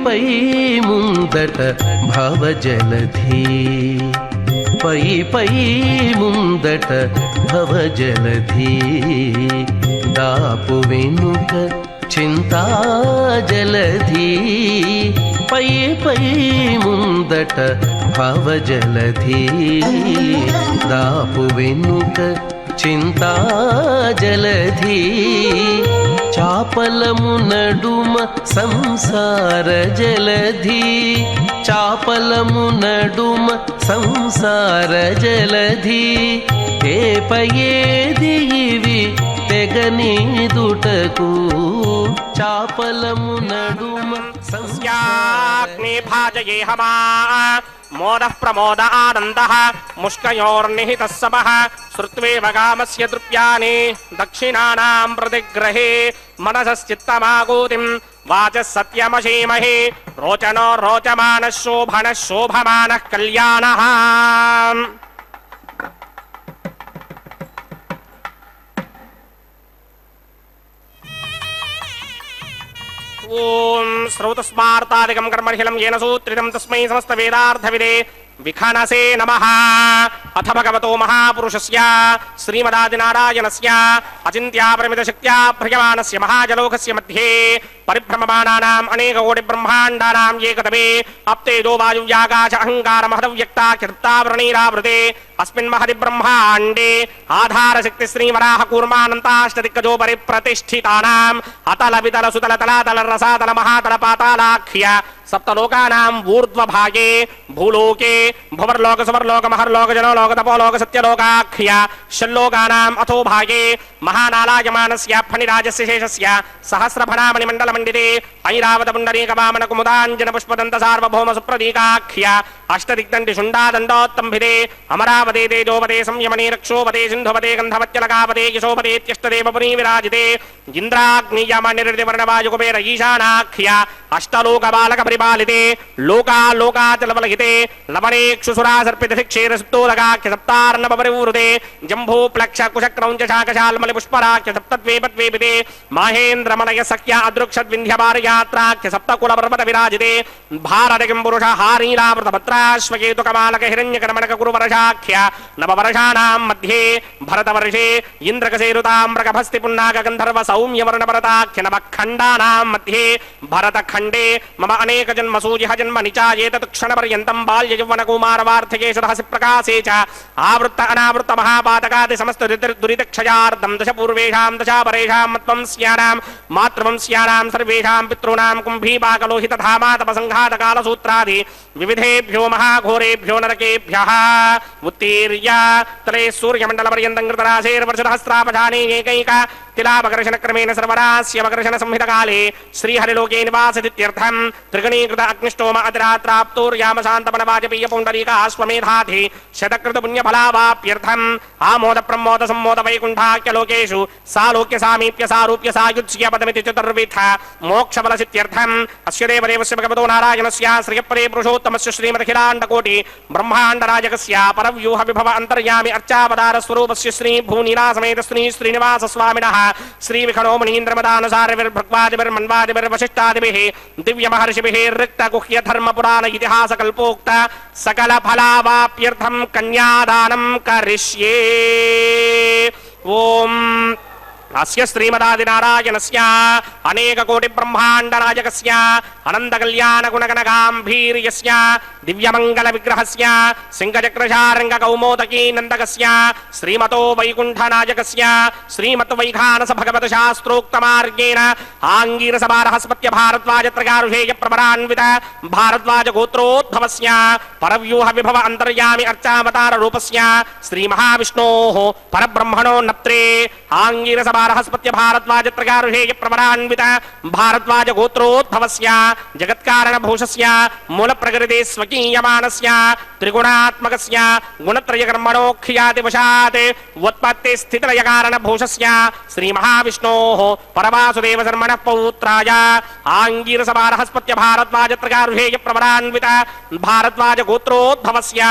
పై ముందట భవజలధి పై ముందట భవజలధి దాపు వెనుక చింతాజలధి పై ముందట భవజలధి దాపు వెనుక చింతాజలధి చాపలము నడుమ సంసార జలధి చాపలము నడుమ సంసార జలధి ఏపయేది ఇవి తెగనీదుటకు చాపలము నడుమ संस्याग्नि भाजयेहमा मोदः प्रमोद आनन्दः मुष्कयोर्निहितः समः श्रुत्वेव कामस्य द्रव्याणि दक्षिणानां प्रतिग्रहे मनसश्चित्तमागूतिं वाचः सत्यमशीमहि रोचनो रोचमानः शोभनः शोभमानः कल्याणः ओम श्रौतस्मार्तादिकं कर्मर्हिलं येन सूत्रितं तस्मै समस्त वेदार्थविदे विखनसे नमः। అథ భగవతో మహాపురుషస్య శ్రీమదాదినారాయణస్య అచింత్యాపరిమితశక్త్యా భ్రయమానస్య మహాజలోకస్య మధ్యే పరిభ్రమమానానాం అనేకకోటి బ్రహ్మాండానాం ఏకతమే అప్తేజో వాయువ్యాకాశ అహంకార మహదవ్యక్తాఖ్యప్తావరణీరావృతే అస్మిన్ మహది బ్రహ్మాండే ఆధారశక్తి శ్రీవరాహ కూర్మానంతాష్టదిక్కజోపరి ప్రతిష్ఠితానాం అతల వితల సుతల తలాతల రసాతల మహాతల పాతాళాఖ్య సప్తలోకానాం ఊర్ధ్వభాగే భూలోకే భువర్లోక సువర్లోక మహర్లోక జనోలోక తపోలోక సత్యలోకాఖ్య షల్లోకానాం అథో భాగే మహానాలాయమానస్య ఫణిరాజస్య శేషస్య సహస్రఫణామణి మండల మండితే ఐరావత పుండరీక వామన కుముదాంజన పుష్పదంత సార్వభౌమ సుప్రదీకాఖ్య అష్టదిగ్దండి శుండాదండోత్తంభిదే అమరావతే తేజోపదే సంయమనే రక్షోపదే సింధుపదే గంధవత్యలకాపదే యశోపదేత్యష్టదేవ పురీ విరాజితే ఇంద్రాగ్నియమ నిర్ది వర్ణవాయుకుబేర ఈశానాఖ్య అష్టలోక బాలక పరిపాలితే లోకాలోకాచలవలహితే లవణేక్షుసురాసర్పిత శిక్షేర సుప్తోదగాఖ్య సప్తార్ణవ పరివృతే జంభూ ప్లక్ష కుశక్రౌంచ శాకశాల్మలి పుష్పరాఖ్య సప్తద్వేపద్వేపితే మహేంద్రమలయ సఖ్య అదృక్షద్వింధ్యపారయాత్రాఖ్య సప్తకుల పర్వత విరాజితే భారతకిం పురుష హారీలావృత భద్రాశ్వకేతు కమాలక హిరణ్యకరమణక కురువర్షాఖ్య నవవర్షాణాం మధ్యే భరతవర్షే ఇంద్రకసేరుతామ్రకభస్తి పున్నాక గంధర్వ సౌమ్యవర్ణభరతాఖ్య నవఖండానాం మధ్యే భరతఖండే మమ అనేక జన్మసూజిహ జన్మ నిచాయేతత్ క్షణపర్యంతం బాల్య యౌవన కౌమారవార్ధకే సదహసి ప్రకాశే చ ఆవృత్త అనావృత్త మహాపాతకాది సమస్త దురితక్షయార్థం దశ పూర్వేషాం దశాపరేషాం మత్వంస్యానాం మాతృవంస్యానాం సర్వేషాం పితॄణాం కుంభీపాకలోహిత ధామాతపసంఘాతకాలసూత్రాది వివిధేభ్యో మహాఘోరేభ్యో నరకేభ్యః ఉత్తీర్య తలే సూర్యమండలపర్యంతం కృతరాశేర్వర్షసహస్రాపధానే ఏకైక తిలాపకర్షణ క్రమేణ సర్వరాస్యవకర్షణ సంహితకాలే శ్రీహరిలోకే నివాసదిత్యర్థం త్రిగణీకృత అగ్నిష్టోమ అతిరాత్రాప్తోర్యామ శాంతమన వాజపేయ పుండరీక అశ్వమేధాధి శతకృత పుణ్యఫలావాప్యర్థం ఆమోద ప్రమోద సమ్మోద వైకుంఠాఖ్యలోకేషు సాలోక్య సామీప్య సారూప్య సాయుజ్య పదమితి చతుర్విధ మోక్షఫల సిద్ధ్యర్థం అస్య దేవదేవస్య భగవతో నారాయణస్య శ్రియపదే పురుషోత్తమస్య శ్రీమదఖిలాండకోటి బ్రహ్మాండరాజకస్య పరవ్యూహ విభవ అంతర్యామి అర్చావతార స్వరూపస్య శ్రీ భూనీలా సమేత శ్రీ శ్రీనివాస స్వామినః శ్రీ విఖణో మునీంద్రమదానుసారవిర్భృగ్వాదిభిర్వశిష్టాదిభిః దివ్య మహర్షిభిః రిక్త గుహ్య ధర్మ పురాణ ఇతిహాస కల్పోక్త సకల ఫలావాప్యర్థం కన్యాదానం కరిష్యే. ఓం అస్య శ్రీమదాదినారాయణస్య అనేక కోటి బ్రహ్మాండ నాయకస్య అనంత కళ్యాణ గుణగణ గాంభీర్యస్య దివ్యమంగళ విగ్రహస్య సింగచక్రశారంగ కౌమోదకీ నందకస్య శ్రీమతో వైకుంఠ నాయకస్య శ్రీమత్ వైఖానస భగవత శాస్త్రోక్త మార్గేణ ఆంగీరస బృహస్పత్య భారద్వాజత్రగారుషేయ ప్రభరాన్విత భారద్వాజ గోత్రోద్భవస్య పరవ్యూహ విభవ అంతర్యామి అర్చావతార రూపస్య శ్రీ మహావిష్ణోః పరబ్రహ్మణో నప్త్రే ఆంగీరస బృహస్పత్య భారద్వాజత్రగారుషేయ ప్రభరాన్విత భారద్వాజ గోత్రోద్భవస్య జగత్కారణ భూషస్య మూల ప్రకృతి స్వకీయమానస్య త్రిగుణాత్మకస్య గుణత్రయ కర్మణోఖ్యాతి వశాత్ ఉత్పత్తి స్థితిలయ కారణ భూషస్య శ్రీ మహావిష్ణోః పరవాసుదేవ శర్మణః పౌత్రాయ ఆంగీరస బృహస్పత్య భారద్వాజత్రగారుషేయ ప్రభరాన్విత భారద్వాజ గోత్రోద్భవస్య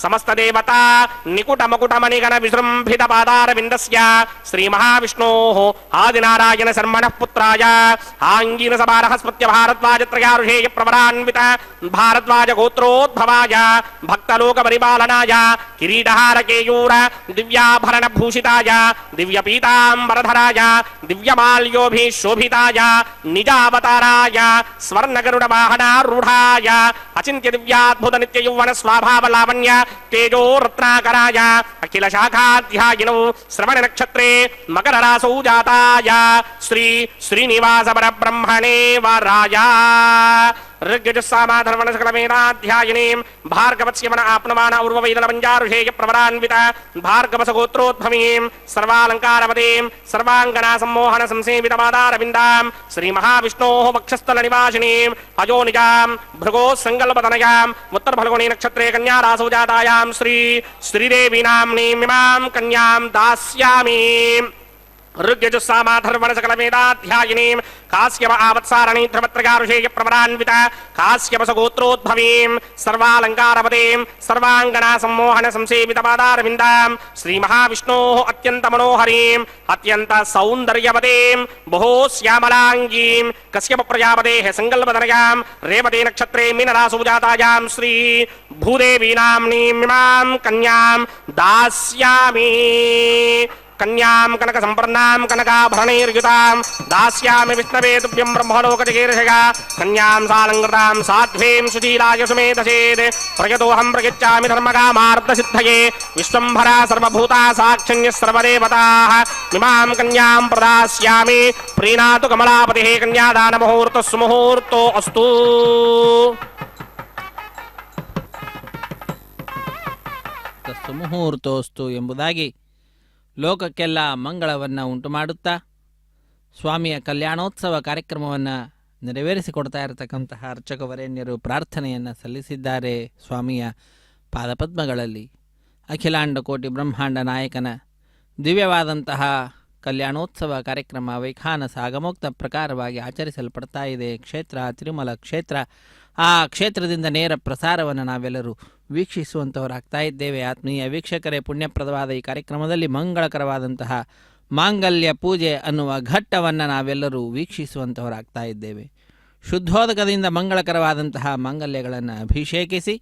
సమస్త దేవతా నికుట మకుట మణిగణ విజృంభిత పాదారవిందస్య శ్రీ మహావిష్ణోః ఆదినారాయణ శర్మణః పుత్రాయ ఆంగీరస బృహస్పత్య భారద్వాజత్రగారుషేయ ప్రభరాన్విత భారద్వాజ గోత్రోద్భవాయ భక్తలోక పరిపాలనాయ కిరీటహార కేయూర దివ్యాభరణ భూషితాయ దివ్య పీతాంబరధరాయ దివ్యమాల్యోభిశోభితాయ నిజావతారాయ స్వర్ణగరుడ వాహనారూఢాయ అచింత్య దివ్యాద్భుత నిత్య యౌవన స్వభావ లావణ్య తేజో రత్నాకరాయ అఖిల శాఖాధ్యాయినౌ శ్రవణ నక్షత్రే మకర రాసౌ జాతాయ శ్రీ శ్రీనివాస పరబ్రహ్మణే వరాయ ऋग्यजुस्सामाधर्वण सकलमेधाध्यायिनीं भार्गवस्यमन आप्नमान उर्ववैदलमञ्जारुषेय प्रवरान्वित भार्गवसगोत्रोद्भवीं सर्वालङ्कारवतीं सर्वाङ्गना सम्मोहन संसेवितमादारविन्दां श्रीमहाविष्णोः वक्षस्थलनिवासिनीं अजोनिजां भृगोः सङ्कल्पतनयाम् उत्तरफल्गुणी नक्षत्रे कन्यारासौ जातायां श्री श्रीदेवी नाम्नीमिमां कन्यां दास्यामि. ಋಗ್ಯಜುಸ್ಸಾಮಾಧರ್ವಣ ಸಕಲ ವೇದಾಧ್ಯಾಯಿನೀಂ ಕಾಶ್ಯಪ ಆವತ್ಸಾರಣಿ ಧ್ರುವತ್ರಗಾರುಷೇಯ ಪ್ರವರಾನ್ವಿತ ಕಾಶ್ಯಪ ಸಗೋತ್ರೋದ್ಭವೀಂ ಸರ್ವಾಲಂಕಾರಪದೇಂ ಸರ್ವಾಂಗನಾ ಸಂಮೋಹನ ಸಂಸೇವಿತ ಪಾದಾರವಿಂದಾಂ ಶ್ರೀ ಮಹಾವಿಷ್ಣೋಃ ಅತ್ಯಂತ ಮನೋಹರೀಂ ಅತ್ಯಂತ ಸೌಂದರ್ಯವದೇಂ ಬಹು ಶ್ಯಾಮಲಾಂಗೀಂ ಕಶ್ಯಪ ಪ್ರಜಾಪತೇಃ ಸಂಕಲ್ಪತನಯಾಂ ರೇವತಿ ನಕ್ಷತ್ರೇ ಮೀನರಾಸು ಜಾತಾಯಾಂ ಶ್ರೀ ಭೂದೇವಿ ನಾಮ್ನೀಂ ಇಮಾಂ ಕನ್ಯಾಂ ದಾಸ್ಯಾಮಿ ಕನ್ಯಾಂ ಕನಕ ಸಂಪರ್ಣಾಂ ಕನಕಾಭರಣೈರ್ಯುತಾಂ ದಾಸ್ಯಾಮಿ ವಿಷ್ಣವೇ ತುಭ್ಯಂ ಬ್ರಹ್ಮಲೋಕಜಗೀರ್ಷಗ ಕನ್ಯಾಂ ಸಾಲಂಕೃತಾಂ ಸಾಧ್ವೀಂ ಸುಶೀಲಾಯ ಸುಮೇಧಸೇದ್ ಪ್ರಯತೋಹಂ ಪ್ರಯಚ್ಚಾಮಿ ಧರ್ಮಕಾಮಾರ್ಥಸಿದ್ಧಯೇ ವಿಶ್ವಂಭರಾ ಸರ್ವಭೂತಾ ಸಾಕ್ಷಣ್ಯಃ ಸರ್ವದೇವತಾಃ ಇಮಾಂ ಕನ್ಯಾಂ ಪ್ರದಾಸ್ಯಾಮಿ ಪ್ರೀಣಾತು ಕಮಲಾಪತಿಃ ಕನ್ಯಾದಾನ ಮುಹೂರ್ತಃ ಸುಮುಹೂರ್ತೋ ಅಸ್ತು. ಸುಮುಹೂರ್ತೋಸ್ತು ಎಂಬುದಾಗಿ ಲೋಕಕ್ಕೆಲ್ಲ ಮಂಗಳವನ್ನು ಉಂಟು ಮಾಡುತ್ತಾ ಸ್ವಾಮಿಯ ಕಲ್ಯಾಣೋತ್ಸವ ಕಾರ್ಯಕ್ರಮವನ್ನು ನೆರವೇರಿಸಿಕೊಡ್ತಾ ಇರತಕ್ಕಂತಹ ಅರ್ಚಕವರೇಣ್ಯರು ಪ್ರಾರ್ಥನೆಯನ್ನು ಸಲ್ಲಿಸಿದ್ದಾರೆ ಸ್ವಾಮಿಯ ಪಾದಪದ್ಮಗಳಲ್ಲಿ. ಅಖಿಲಾಂಡ ಕೋಟಿ ಬ್ರಹ್ಮಾಂಡ ನಾಯಕನ ದಿವ್ಯವಾದಂತಹ ಕಲ್ಯಾಣೋತ್ಸವ ಕಾರ್ಯಕ್ರಮ ವೈಖಾನಸ ಆಗಮೋಕ್ತ ಪ್ರಕಾರವಾಗಿ ಆಚರಿಸಲ್ಪಡ್ತಾ ಇದೆ. ಕ್ಷೇತ್ರ ತಿರುಮಲ ಕ್ಷೇತ್ರ. ಆ ಕ್ಷೇತ್ರದಿಂದ ನೇರ ಪ್ರಸಾರವನ್ನು ನಾವೆಲ್ಲರೂ ವೀಕ್ಷಿಸುವಂಥವರಾಗ್ತಾ ಇದ್ದೇವೆ. ಆತ್ಮೀಯ ವೀಕ್ಷಕರೇ, ಪುಣ್ಯಪ್ರದವಾದ ಈ ಕಾರ್ಯಕ್ರಮದಲ್ಲಿ ಮಂಗಳಕರವಾದಂತಹ ಮಾಂಗಲ್ಯ ಪೂಜೆ ಅನ್ನುವ ಘಟ್ಟವನ್ನು ನಾವೆಲ್ಲರೂ ವೀಕ್ಷಿಸುವಂಥವರಾಗ್ತಾ ಇದ್ದೇವೆ. ಶುದ್ಧೋದಕದಿಂದ ಮಂಗಳಕರವಾದಂತಹ ಮಾಂಗಲ್ಯಗಳನ್ನು ಅಭಿಷೇಕಿಸಿ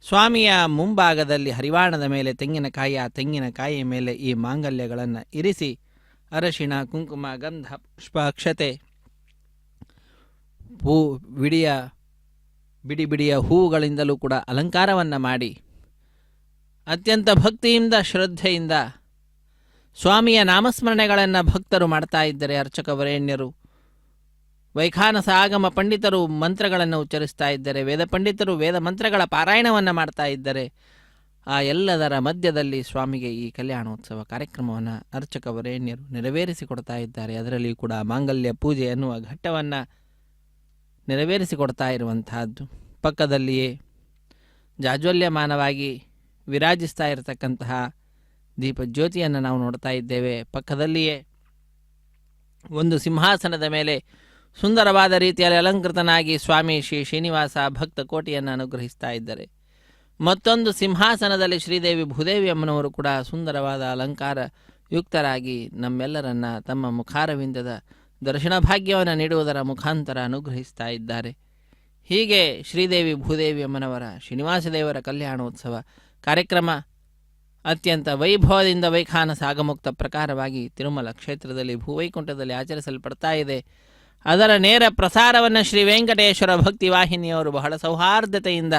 ಸ್ವಾಮಿಯ ಮುಂಭಾಗದಲ್ಲಿ ಹರಿವಾಣದ ಮೇಲೆ ತೆಂಗಿನಕಾಯಿ, ಆ ತೆಂಗಿನಕಾಯಿಯ ಮೇಲೆ ಈ ಮಾಂಗಲ್ಯಗಳನ್ನು ಇರಿಸಿ ಅರಶಿಣ, ಕುಂಕುಮ, ಗಂಧ, ಪುಷ್ಪ, ಅಕ್ಷತೆ, ಬಿಡಿ ಬಿಡಿಯ ಹೂವುಗಳಿಂದಲೂ ಕೂಡ ಅಲಂಕಾರವನ್ನು ಮಾಡಿ ಅತ್ಯಂತ ಭಕ್ತಿಯಿಂದ ಶ್ರದ್ಧೆಯಿಂದ ಸ್ವಾಮಿಯ ನಾಮಸ್ಮರಣೆಗಳನ್ನು ಭಕ್ತರು ಮಾಡ್ತಾ ಇದ್ದರೆ ಅರ್ಚಕವರೇಣ್ಯರು, ವೈಖಾನಸ ಆಗಮ ಪಂಡಿತರು ಮಂತ್ರಗಳನ್ನು ಉಚ್ಚರಿಸ್ತಾ ಇದ್ದರೆ, ವೇದ ಪಂಡಿತರು ವೇದ ಮಂತ್ರಗಳ ಪಾರಾಯಣವನ್ನು ಮಾಡ್ತಾ ಇದ್ದರೆ, ಆ ಎಲ್ಲದರ ಮಧ್ಯದಲ್ಲಿ ಸ್ವಾಮಿಗೆ ಈ ಕಲ್ಯಾಣೋತ್ಸವ ಕಾರ್ಯಕ್ರಮವನ್ನು ಅರ್ಚಕವರೇಣ್ಯರು ನೆರವೇರಿಸಿಕೊಡ್ತಾ ಇದ್ದಾರೆ. ಅದರಲ್ಲಿಯೂ ಕೂಡ ಮಾಂಗಲ್ಯ ಪೂಜೆ ಎನ್ನುವ ಘಟ್ಟವನ್ನು ನೆರವೇರಿಸಿಕೊಡ್ತಾ ಇರುವಂತಹದ್ದು. ಪಕ್ಕದಲ್ಲಿಯೇ ಜಾಜ್ವಲ್ಯಮಾನವಾಗಿ ವಿರಾಜಿಸ್ತಾ ಇರತಕ್ಕಂತಹ ದೀಪಜ್ಯೋತಿಯನ್ನು ನಾವು ನೋಡ್ತಾ ಇದ್ದೇವೆ. ಪಕ್ಕದಲ್ಲಿಯೇ ಒಂದು ಸಿಂಹಾಸನದ ಮೇಲೆ ಸುಂದರವಾದ ರೀತಿಯಲ್ಲಿ ಅಲಂಕೃತನಾಗಿ ಸ್ವಾಮಿ ಶ್ರೀ ಶ್ರೀನಿವಾಸ ಭಕ್ತ ಕೋಟಿಯನ್ನು ಅನುಗ್ರಹಿಸ್ತಾ ಇದ್ದಾರೆ. ಮತ್ತೊಂದು ಸಿಂಹಾಸನದಲ್ಲಿ ಶ್ರೀದೇವಿ ಭೂದೇವಿ ಅಮ್ಮನವರು ಕೂಡ ಸುಂದರವಾದ ಅಲಂಕಾರ ಯುಕ್ತರಾಗಿ ನಮ್ಮೆಲ್ಲರನ್ನ ತಮ್ಮ ಮುಖಾರವಿಂದದ ದರ್ಶನ ಭಾಗ್ಯವನ್ನು ನೀಡುವುದರ ಮುಖಾಂತರ ಅನುಗ್ರಹಿಸ್ತಾ ಇದ್ದಾರೆ. ಹೀಗೆ ಶ್ರೀದೇವಿ ಭೂದೇವಿ ಅಮ್ಮನವರ ಶ್ರೀನಿವಾಸ ದೇವರ ಕಲ್ಯಾಣೋತ್ಸವ ಕಾರ್ಯಕ್ರಮ ಅತ್ಯಂತ ವೈಭವದಿಂದ ವೈಖಾನಸ ಆಗಮುಕ್ತ ಪ್ರಕಾರವಾಗಿ ತಿರುಮಲ ಕ್ಷೇತ್ರದಲ್ಲಿ ಭೂವೈಕುಂಠದಲ್ಲಿ ಆಚರಿಸಲ್ಪಡ್ತಾ ಇದೆ. ಅದರ ನೇರ ಪ್ರಸಾರವನ್ನು ಶ್ರೀ ವೆಂಕಟೇಶ್ವರ ಭಕ್ತಿ ವಾಹಿನಿಯವರು ಬಹಳ ಸೌಹಾರ್ದತೆಯಿಂದ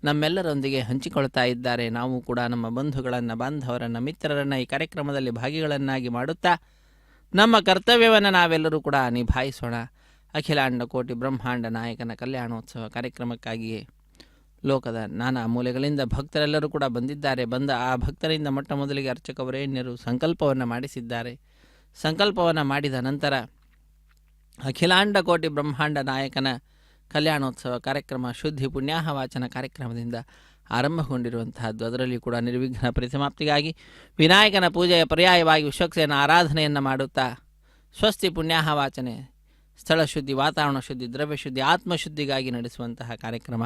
ನಮ್ಮೆಲ್ಲರೊಂದಿಗೆ ಹಂಚಿಕೊಳ್ತಾ ಇದ್ದಾರೆ. ನಾವು ಕೂಡ ನಮ್ಮ ಬಂಧುಗಳನ್ನು, ಬಾಂಧವರನ್ನು, ಮಿತ್ರರನ್ನು ಈ ಕಾರ್ಯಕ್ರಮದಲ್ಲಿ ಭಾಗಿಗಳನ್ನಾಗಿ ಮಾಡುತ್ತಾ ನಮ್ಮ ಕರ್ತವ್ಯವನ್ನು ನಾವೆಲ್ಲರೂ ಕೂಡ ನಿಭಾಯಿಸೋಣ. ಅಖಿಲಾಂಡ ಕೋಟಿ ಬ್ರಹ್ಮಾಂಡ ನಾಯಕನ ಕಲ್ಯಾಣೋತ್ಸವ ಕಾರ್ಯಕ್ರಮಕ್ಕಾಗಿಯೇ ಲೋಕದ ನಾನಾ ಮೂಲೆಗಳಿಂದ ಭಕ್ತರೆಲ್ಲರೂ ಕೂಡ ಬಂದಿದ್ದಾರೆ. ಬಂದ ಆ ಭಕ್ತರಿಂದ ಮೊಟ್ಟ ಮೊದಲಿಗೆ ಅರ್ಚಕವರೇಣ್ಯರು ಸಂಕಲ್ಪವನ್ನು ಮಾಡಿಸಿದ್ದಾರೆ. ಸಂಕಲ್ಪವನ್ನು ಮಾಡಿದ ನಂತರ ಅಖಿಲಾಂಡ ಕೋಟಿ ಬ್ರಹ್ಮಾಂಡ ನಾಯಕನ ಕಲ್ಯಾಣೋತ್ಸವ ಕಾರ್ಯಕ್ರಮ ಶುದ್ಧಿ ಪುಣ್ಯಾಹ ವಾಚನ ಕಾರ್ಯಕ್ರಮದಿಂದ ಆರಂಭಗೊಂಡಿರುವಂತಹದ್ದು. ಅದರಲ್ಲಿ ಕೂಡ ನಿರ್ವಿಘ್ನ ಪರಿಸಮಾಪ್ತಿಗಾಗಿ ವಿನಾಯಕನ ಪೂಜೆಯ ಪರ್ಯಾಯವಾಗಿ ವಿಶ್ವಕ್ಸೇನ ಆರಾಧನೆಯನ್ನು ಮಾಡುತ್ತಾ ಸ್ವಸ್ತಿ ಪುಣ್ಯಾಹ ವಾಚನೆ, ಸ್ಥಳ ಶುದ್ಧಿ, ವಾತಾವರಣ ಶುದ್ಧಿ, ದ್ರವ್ಯ ಶುದ್ಧಿ, ಆತ್ಮಶುದ್ಧಿಗಾಗಿ ನಡೆಸುವಂತಹ ಕಾರ್ಯಕ್ರಮ.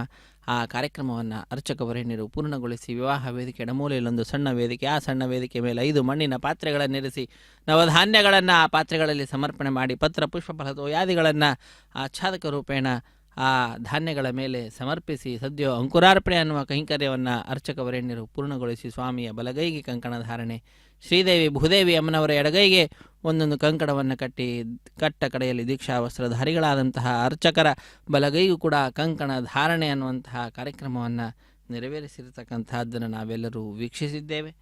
ಆ ಕಾರ್ಯಕ್ರಮವನ್ನು ಅರ್ಚಕವರೇಣ್ಯರು ಪೂರ್ಣಗೊಳಿಸಿ ವಿವಾಹ ವೇದಿಕೆ ಎಡಮೂಲೆಯಲ್ಲೊಂದು ಸಣ್ಣ ವೇದಿಕೆ, ಆ ಸಣ್ಣ ವೇದಿಕೆ ಮೇಲೆ 5 ಮಣ್ಣಿನ ಪಾತ್ರೆಗಳನ್ನಿರಿಸಿ ನವಧಾನ್ಯಗಳನ್ನು ಆ ಪಾತ್ರೆಗಳಲ್ಲಿ ಸಮರ್ಪಣೆ ಮಾಡಿ ಪತ್ರ ಪುಷ್ಪ ಫಲತೋಯಾದಿಗಳನ್ನು ಆಚ್ಛಾದಕ ರೂಪೇಣ ಆ ಧಾನ್ಯಗಳ ಮೇಲೆ ಸಮರ್ಪಿಸಿ ಸದ್ಯೋ ಅಂಕುರಾರ್ಪಣೆ ಅನ್ನುವ ಕೈಂಕರ್ಯವನ್ನು ಅರ್ಚಕವರೇಣ್ಯರು ಪೂರ್ಣಗೊಳಿಸಿ ಸ್ವಾಮಿಯ ಬಲಗೈಗೆ ಕಂಕಣ ಧಾರಣೆ, ಶ್ರೀದೇವಿ ಭೂದೇವಿ ಅಮ್ಮನವರ ಎಡಗೈಗೆ ಒಂದೊಂದು ಕಂಕಣವನ್ನು ಕಟ್ಟಿ ಕಟ್ಟ ಕಡೆಯಲ್ಲಿ ದೀಕ್ಷಾ ವಸ್ತ್ರಧಾರಿಗಳಾದಂತಹ ಅರ್ಚಕರ ಬಲಗೈಗೂ ಕೂಡ ಕಂಕಣ ಧಾರಣೆ ಅನ್ನುವಂತಹ ಕಾರ್ಯಕ್ರಮವನ್ನು ನೆರವೇರಿಸಿರತಕ್ಕಂತಹದ್ದನ್ನು ನಾವೆಲ್ಲರೂ ವೀಕ್ಷಿಸಿದ್ದೇವೆ.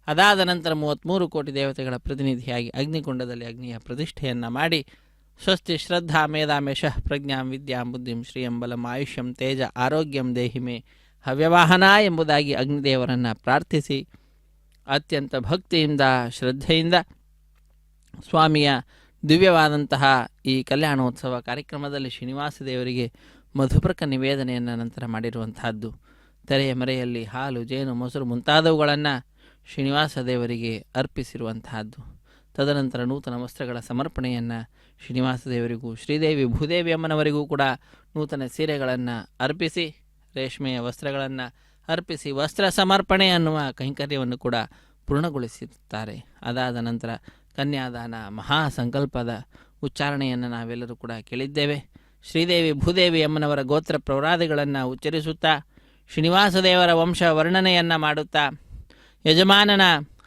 ಅದಾದ ನಂತರ 33 ಕೋಟಿ ದೇವತೆಗಳ ಪ್ರತಿನಿಧಿಯಾಗಿ ಅಗ್ನಿಕುಂಡದಲ್ಲಿ ಅಗ್ನಿಯ ಪ್ರತಿಷ್ಠೆಯನ್ನು ಮಾಡಿ ಸ್ವಸ್ತಿ ಶ್ರದ್ಧಾ ಮೇಧಾಮೇಶ ಪ್ರಜ್ಞಾಂ ವಿದ್ಯಾಂ ಬುದ್ಧಿಂ ಶ್ರೀಯಂ ಬಲಂ ಆಯುಷ್ಯಂ ತೇಜ ಆರೋಗ್ಯಂ ದೇಹಿಮೆ ಹವ್ಯವಾಹನ ಎಂಬುದಾಗಿ ಅಗ್ನಿದೇವರನ್ನು ಪ್ರಾರ್ಥಿಸಿ ಅತ್ಯಂತ ಭಕ್ತಿಯಿಂದ ಶ್ರದ್ಧೆಯಿಂದ ಸ್ವಾಮಿಯ ದಿವ್ಯವಾದಂತಹ ಈ ಕಲ್ಯಾಣೋತ್ಸವ ಕಾರ್ಯಕ್ರಮದಲ್ಲಿ ಶ್ರೀನಿವಾಸ ದೇವರಿಗೆ ಮಧುಪ್ರಕ ನಿವೇದನೆಯನ್ನು ನಂತರ ಮಾಡಿರುವಂತಹದ್ದು. ತೆರೆಯ ಮರೆಯಲ್ಲಿ ಹಾಲು, ಜೇನು, ಮೊಸರು ಮುಂತಾದವುಗಳನ್ನು ಶ್ರೀನಿವಾಸ ದೇವರಿಗೆ ಅರ್ಪಿಸಿರುವಂತಹದ್ದು. ತದನಂತರ ನೂತನ ವಸ್ತ್ರಗಳ ಸಮರ್ಪಣೆಯನ್ನು ಶ್ರೀನಿವಾಸ ದೇವರಿಗೂ ಶ್ರೀದೇವಿ ಭೂದೇವಿ ಅಮ್ಮನವರಿಗೂ ಕೂಡ ನೂತನ ಸೀರೆಗಳನ್ನು ಅರ್ಪಿಸಿ ರೇಷ್ಮೆಯ ವಸ್ತ್ರಗಳನ್ನು ಅರ್ಪಿಸಿ ವಸ್ತ್ರ ಸಮರ್ಪಣೆ ಅನ್ನುವ ಕೈಂಕರ್ಯವನ್ನು ಕೂಡ ಪೂರ್ಣಗೊಳಿಸುತ್ತಾರೆ. ಅದಾದ ನಂತರ ಕನ್ಯಾದಾನ ಮಹಾಸಂಕಲ್ಪದ ಉಚ್ಚಾರಣೆಯನ್ನು ನಾವೆಲ್ಲರೂ ಕೂಡ ಕೇಳಿದ್ದೇವೆ. ಶ್ರೀದೇವಿ ಭೂದೇವಿ ಅಮ್ಮನವರ ಗೋತ್ರ ಪ್ರೌಢಾದಿಗಳನ್ನು ಉಚ್ಚರಿಸುತ್ತಾ ಶ್ರೀನಿವಾಸ ದೇವರ ವಂಶ ವರ್ಣನೆಯನ್ನು ಮಾಡುತ್ತಾ ಯಜಮಾನನ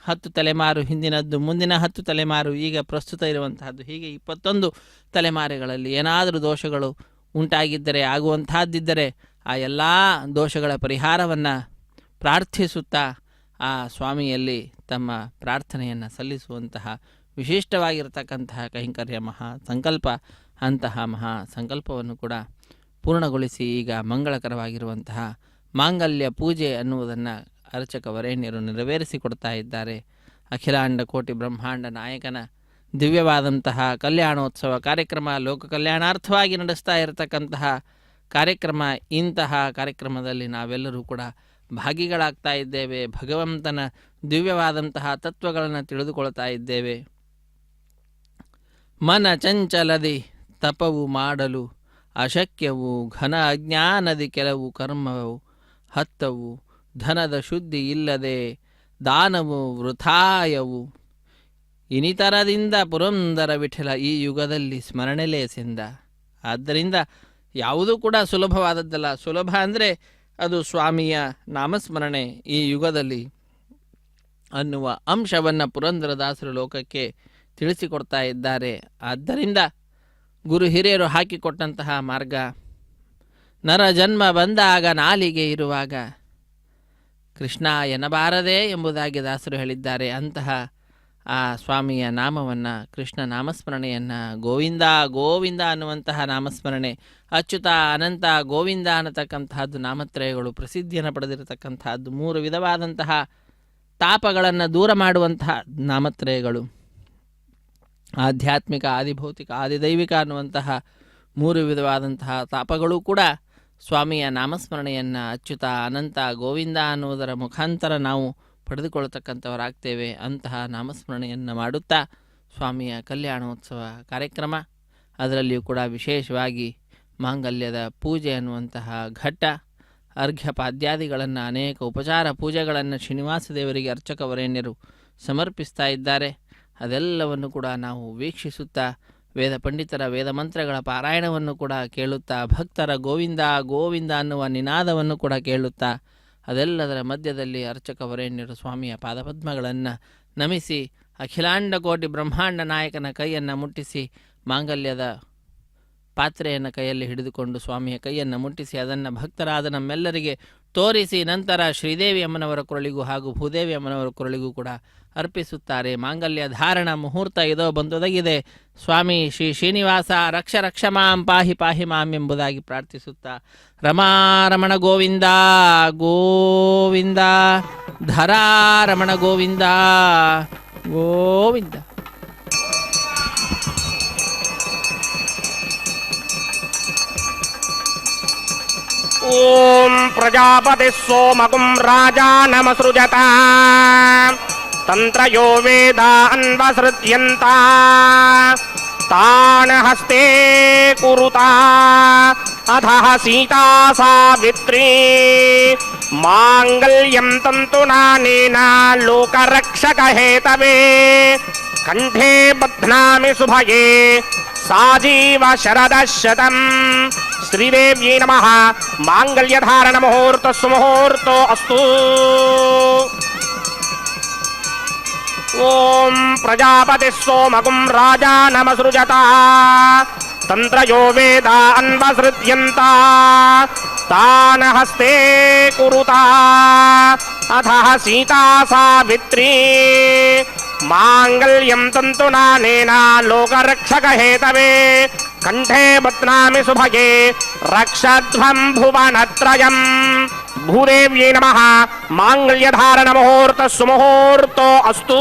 10 ತಲೆಮಾರು ಹಿಂದಿನದ್ದು, ಮುಂದಿನ 10 ತಲೆಮಾರು, ಈಗ ಪ್ರಸ್ತುತ ಇರುವಂತಹದ್ದು, ಹೀಗೆ 21 ತಲೆಮಾರುಗಳಲ್ಲಿ ಏನಾದರೂ ದೋಷಗಳು ಉಂಟಾಗಿದ್ದರೆ, ಆಗುವಂತಹದ್ದಿದ್ದರೆ ಆ ಎಲ್ಲ ದೋಷಗಳ ಪರಿಹಾರವನ್ನು ಪ್ರಾರ್ಥಿಸುತ್ತಾ ಆ ಸ್ವಾಮಿಯಲ್ಲಿ ತಮ್ಮ ಪ್ರಾರ್ಥನೆಯನ್ನು ಸಲ್ಲಿಸುವಂತಹ ವಿಶಿಷ್ಟವಾಗಿರತಕ್ಕಂತಹ ಕೈಂಕರ್ಯ ಮಹಾ ಸಂಕಲ್ಪ. ಅಂತಹ ಮಹಾ ಸಂಕಲ್ಪವನ್ನು ಕೂಡ ಪೂರ್ಣಗೊಳಿಸಿ ಈಗ ಮಂಗಳಕರವಾಗಿರುವಂತಹ ಮಾಂಗಲ್ಯ ಪೂಜೆ ಅನ್ನುವುದನ್ನು ಅರ್ಚಕ ವರೇಣ್ಯರು ನೆರವೇರಿಸಿಕೊಡ್ತಾ ಇದ್ದಾರೆ. ಅಖಿಲಾಂಡ ಕೋಟಿ ಬ್ರಹ್ಮಾಂಡ ನಾಯಕನ ದಿವ್ಯವಾದಂತಹ ಕಲ್ಯಾಣೋತ್ಸವ ಕಾರ್ಯಕ್ರಮ ಲೋಕ ಕಲ್ಯಾಣಾರ್ಥವಾಗಿ ನಡೆಸ್ತಾ ಇರತಕ್ಕಂತಹ ಕಾರ್ಯಕ್ರಮ. ಇಂತಹ ಕಾರ್ಯಕ್ರಮದಲ್ಲಿ ನಾವೆಲ್ಲರೂ ಕೂಡ ಭಾಗಿಗಳಾಗ್ತಾ ಇದ್ದೇವೆ. ಭಗವಂತನ ದಿವ್ಯವಾದಂತಹ ತತ್ವಗಳನ್ನು ತಿಳಿದುಕೊಳ್ತಾ ಇದ್ದೇವೆ. ಮನ ಚಂಚಲದಿ ತಪವು ಮಾಡಲು ಅಶಕ್ಯವು, ಘನ ಅಜ್ಞಾನದಿ ಕೆಲವು ಕರ್ಮವು ಹತ್ತವು, ಧನದ ಶುದ್ಧಿ ಇಲ್ಲದೆ ದಾನವು ವೃಥಾಯವು, ಇನಿತರದಿಂದ ಪುರಂದರ ವಿಠಲ ಈ ಯುಗದಲ್ಲಿ ಸ್ಮರಣೆಲೇಸೆಂದ. ಆದ್ದರಿಂದ ಯಾವುದೂ ಕೂಡ ಸುಲಭವಾದದ್ದಲ್ಲ. ಸುಲಭ ಅಂದರೆ ಅದು ಸ್ವಾಮಿಯ ನಾಮಸ್ಮರಣೆ ಈ ಯುಗದಲ್ಲಿ ಅನ್ನುವ ಅಂಶವನ್ನು ಪುರಂದರದಾಸರು ಲೋಕಕ್ಕೆ ತಿಳಿಸಿಕೊಡ್ತಾ ಇದ್ದಾರೆ. ಆದ್ದರಿಂದ ಗುರು ಹಿರಿಯರು ಹಾಕಿಕೊಟ್ಟಂತಹ ಮಾರ್ಗ, ನರ ಜನ್ಮ ಬಂದಾಗ ನಾಲಿಗೆ ಇರುವಾಗ ಕೃಷ್ಣ ಎನ್ನಬಾರದೆ ಎಂಬುದಾಗಿ ದಾಸರು ಹೇಳಿದ್ದಾರೆ. ಅಂತಹ ಆ ಸ್ವಾಮಿಯ ನಾಮವನ್ನು, ಕೃಷ್ಣ ನಾಮಸ್ಮರಣೆಯನ್ನು, ಗೋವಿಂದ ಗೋವಿಂದ ಅನ್ನುವಂತಹ ನಾಮಸ್ಮರಣೆ, ಅಚ್ಯುತ ಅನಂತ ಗೋವಿಂದ ಅನ್ನತಕ್ಕಂತಹದ್ದು ನಾಮತ್ರಯಗಳು ಪ್ರಸಿದ್ಧಿಯನ್ನು ಪಡೆದಿರತಕ್ಕಂತಹದ್ದು. 3 ವಿಧವಾದಂತಹ ತಾಪಗಳನ್ನು ದೂರ ಮಾಡುವಂತಹ ನಾಮತ್ರಯಗಳು, ಆಧ್ಯಾತ್ಮಿಕ, ಆದಿಭೌತಿಕ, ಆದಿದೈವಿಕ ಅನ್ನುವಂತಹ 3 ವಿಧವಾದಂತಹ ತಾಪಗಳು ಕೂಡ ಸ್ವಾಮಿಯ ನಾಮಸ್ಮರಣೆಯನ್ನು ಅಚ್ಯುತ ಅನಂತ ಗೋವಿಂದ ಅನ್ನುವುದರ ಮುಖಾಂತರ ನಾವು ಪಡೆದುಕೊಳ್ಳತಕ್ಕಂಥವರಾಗ್ತೇವೆ. ಅಂತಹ ನಾಮಸ್ಮರಣೆಯನ್ನು ಮಾಡುತ್ತಾ ಸ್ವಾಮಿಯ ಕಲ್ಯಾಣೋತ್ಸವ ಕಾರ್ಯಕ್ರಮ, ಅದರಲ್ಲಿಯೂ ಕೂಡ ವಿಶೇಷವಾಗಿ ಮಾಂಗಲ್ಯದ ಪೂಜೆ ಅನ್ನುವಂತಹ ಘಟ್ಟ, ಅರ್ಘ್ಯಪಾದ್ಯಾದಿಗಳನ್ನು, ಅನೇಕ ಉಪಚಾರ ಪೂಜೆಗಳನ್ನು ಶ್ರೀನಿವಾಸ ದೇವರಿಗೆ ಅರ್ಚಕ ವರೇಣ್ಯರು ಸಮರ್ಪಿಸ್ತಾ ಇದ್ದಾರೆ. ಅದೆಲ್ಲವನ್ನು ಕೂಡ ನಾವು ವೀಕ್ಷಿಸುತ್ತಾ ವೇದ ಪಂಡಿತರ ವೇದ ಮಂತ್ರಗಳ ಪಾರಾಯಣವನ್ನು ಕೂಡ ಕೇಳುತ್ತಾ, ಭಕ್ತರ ಗೋವಿಂದ ಗೋವಿಂದ ಅನ್ನುವ ನಿನಾದವನ್ನು ಕೂಡ ಕೇಳುತ್ತಾ, ಅದೆಲ್ಲದರ ಮಧ್ಯದಲ್ಲಿ ಅರ್ಚಕ ವರೇಣ್ಯರು ಸ್ವಾಮಿಯ ಪಾದಪದ್ಮಗಳನ್ನು ನಮಿಸಿ ಅಖಿಲಾಂಡ ಕೋಟಿ ಬ್ರಹ್ಮಾಂಡ ನಾಯಕನ ಕೈಯನ್ನು ಮುಟ್ಟಿಸಿ, ಮಾಂಗಲ್ಯದ ಪಾತ್ರೆಯನ್ನು ಕೈಯಲ್ಲಿ ಹಿಡಿದುಕೊಂಡು ಸ್ವಾಮಿಯ ಕೈಯನ್ನು ಮುಟ್ಟಿಸಿ ಅದನ್ನು ಭಕ್ತರಾದ ನಮ್ಮೆಲ್ಲರಿಗೆ ತೋರಿಸಿ, ನಂತರ ಶ್ರೀದೇವಿ ಅಮ್ಮನವರ ಕೊರಳಿಗೂ ಹಾಗೂ ಭೂದೇವಿ ಅಮ್ಮನವರ ಕೊರಳಿಗೂ ಕೂಡ ಅರ್ಪಿಸುತ್ತಾರೆ. ಮಾಂಗಲ್ಯ ಧಾರಣ ಮುಹೂರ್ತ ಇದೋ ಬಂದೊದಗಿದೆ, ಸ್ವಾಮಿ ಶ್ರೀ ಶ್ರೀನಿವಾಸ ರಕ್ಷ ರಕ್ಷ ಮಾಂ ಪಾಹಿ ಪಾಹಿ ಮಾಂ ಎಂಬುದಾಗಿ ಪ್ರಾರ್ಥಿಸುತ್ತಾ ರಮಾರಮಣ ಗೋವಿಂದ ಗೋವಿಂದ, ಧರಾರಮಣ ಗೋವಿಂದ ಗೋವಿಂದ. ಓಂ ಪ್ರಜಾಪತಿ ಸೋಮಗುಂ ರಾಜಾನಮಸೃಜತ ತಂತ್ರಯೋ ವೇದ ಅನ್ವಸೃತ್ಯಂತ ತಾನ ಹಸ್ತೆ ಕುರುತಾ ಅಧಃ ಸೀತಾ ಸಾವಿತ್ರೀ ಮಾಂಗಲ್ಯಂ ತಂತುನಾನೇನ ಲೋಕರಕ್ಷಕ ಹೇತವೇ ಕಂಠೇ ಬಧ್ನಾಮಿ ಶುಭಯೇ ಸಾಜೀವ ಶರದಶತಂ. ಶ್ರೀದೇವ್ಯೈ ನಮಃ. ಮಾಂಗಲ್ಯಧಾರಣ ಮುಹೂರ್ತ ಸುಮುಹೂರ್ತೋ ಅಸ್ತು. ಓಂ ಪ್ರಜಾಪತಿ ಸೋಮಗುಂ ರಾಜಾನಮಸೃಜತ ತಂತ್ರಯೋ ವೇದ ಅನ್ವಸೃತ್ಯಂತ ತಾನ ಹಸ್ತೆ ಕುರುತಾ ಅಧಃ ಸೀತಾ ಸಾವಿತ್ರೀ ಮಾಂಗಲ್ಯಂ ತಂತುನಾನೇನ ಲೋಕರಕ್ಷಕ ಹೇತವೇ ಕಂಠೇ ಬಧ್ನಾಮಿ ಶುಭಗೆ ರಕ್ಷಧ್ವಂ ಭುವನತ್ರಯಂ. ಭೂದೇವ್ಯೈ ನಮಃ. ಮಾಂಗಲ್ಯಧಾರಣ ಮುಹೂರ್ತ ಸುಮುಹೂರ್ತೋ ಅಸ್ತು.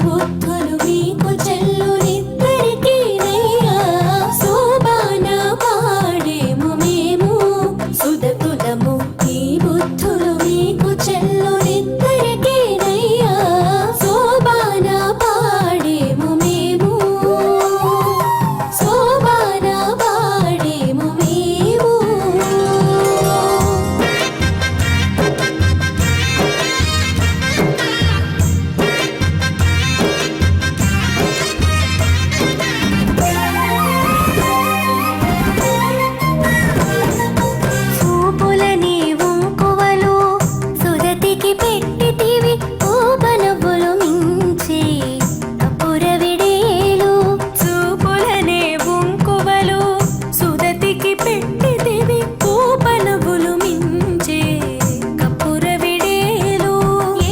బుద్ధులు మీకు చెల్లునిద్దరికీనయ్యా శోభాన పాడేము మేము సుదతులము ఈ బుద్ధులు మీకు చెల్లునిద్దరికీనయ్యా శోభాన పాడేము మేము శోభాన పాడేము మేము చూపులని వంకువలు సురతికి పెట్టితివి కోపనవ్వులు మించి కపురవిడేలు చూపులనే వంకువలు సురతికి పెట్టితివి కోపనవ్వులు మించి కపురవిడేలు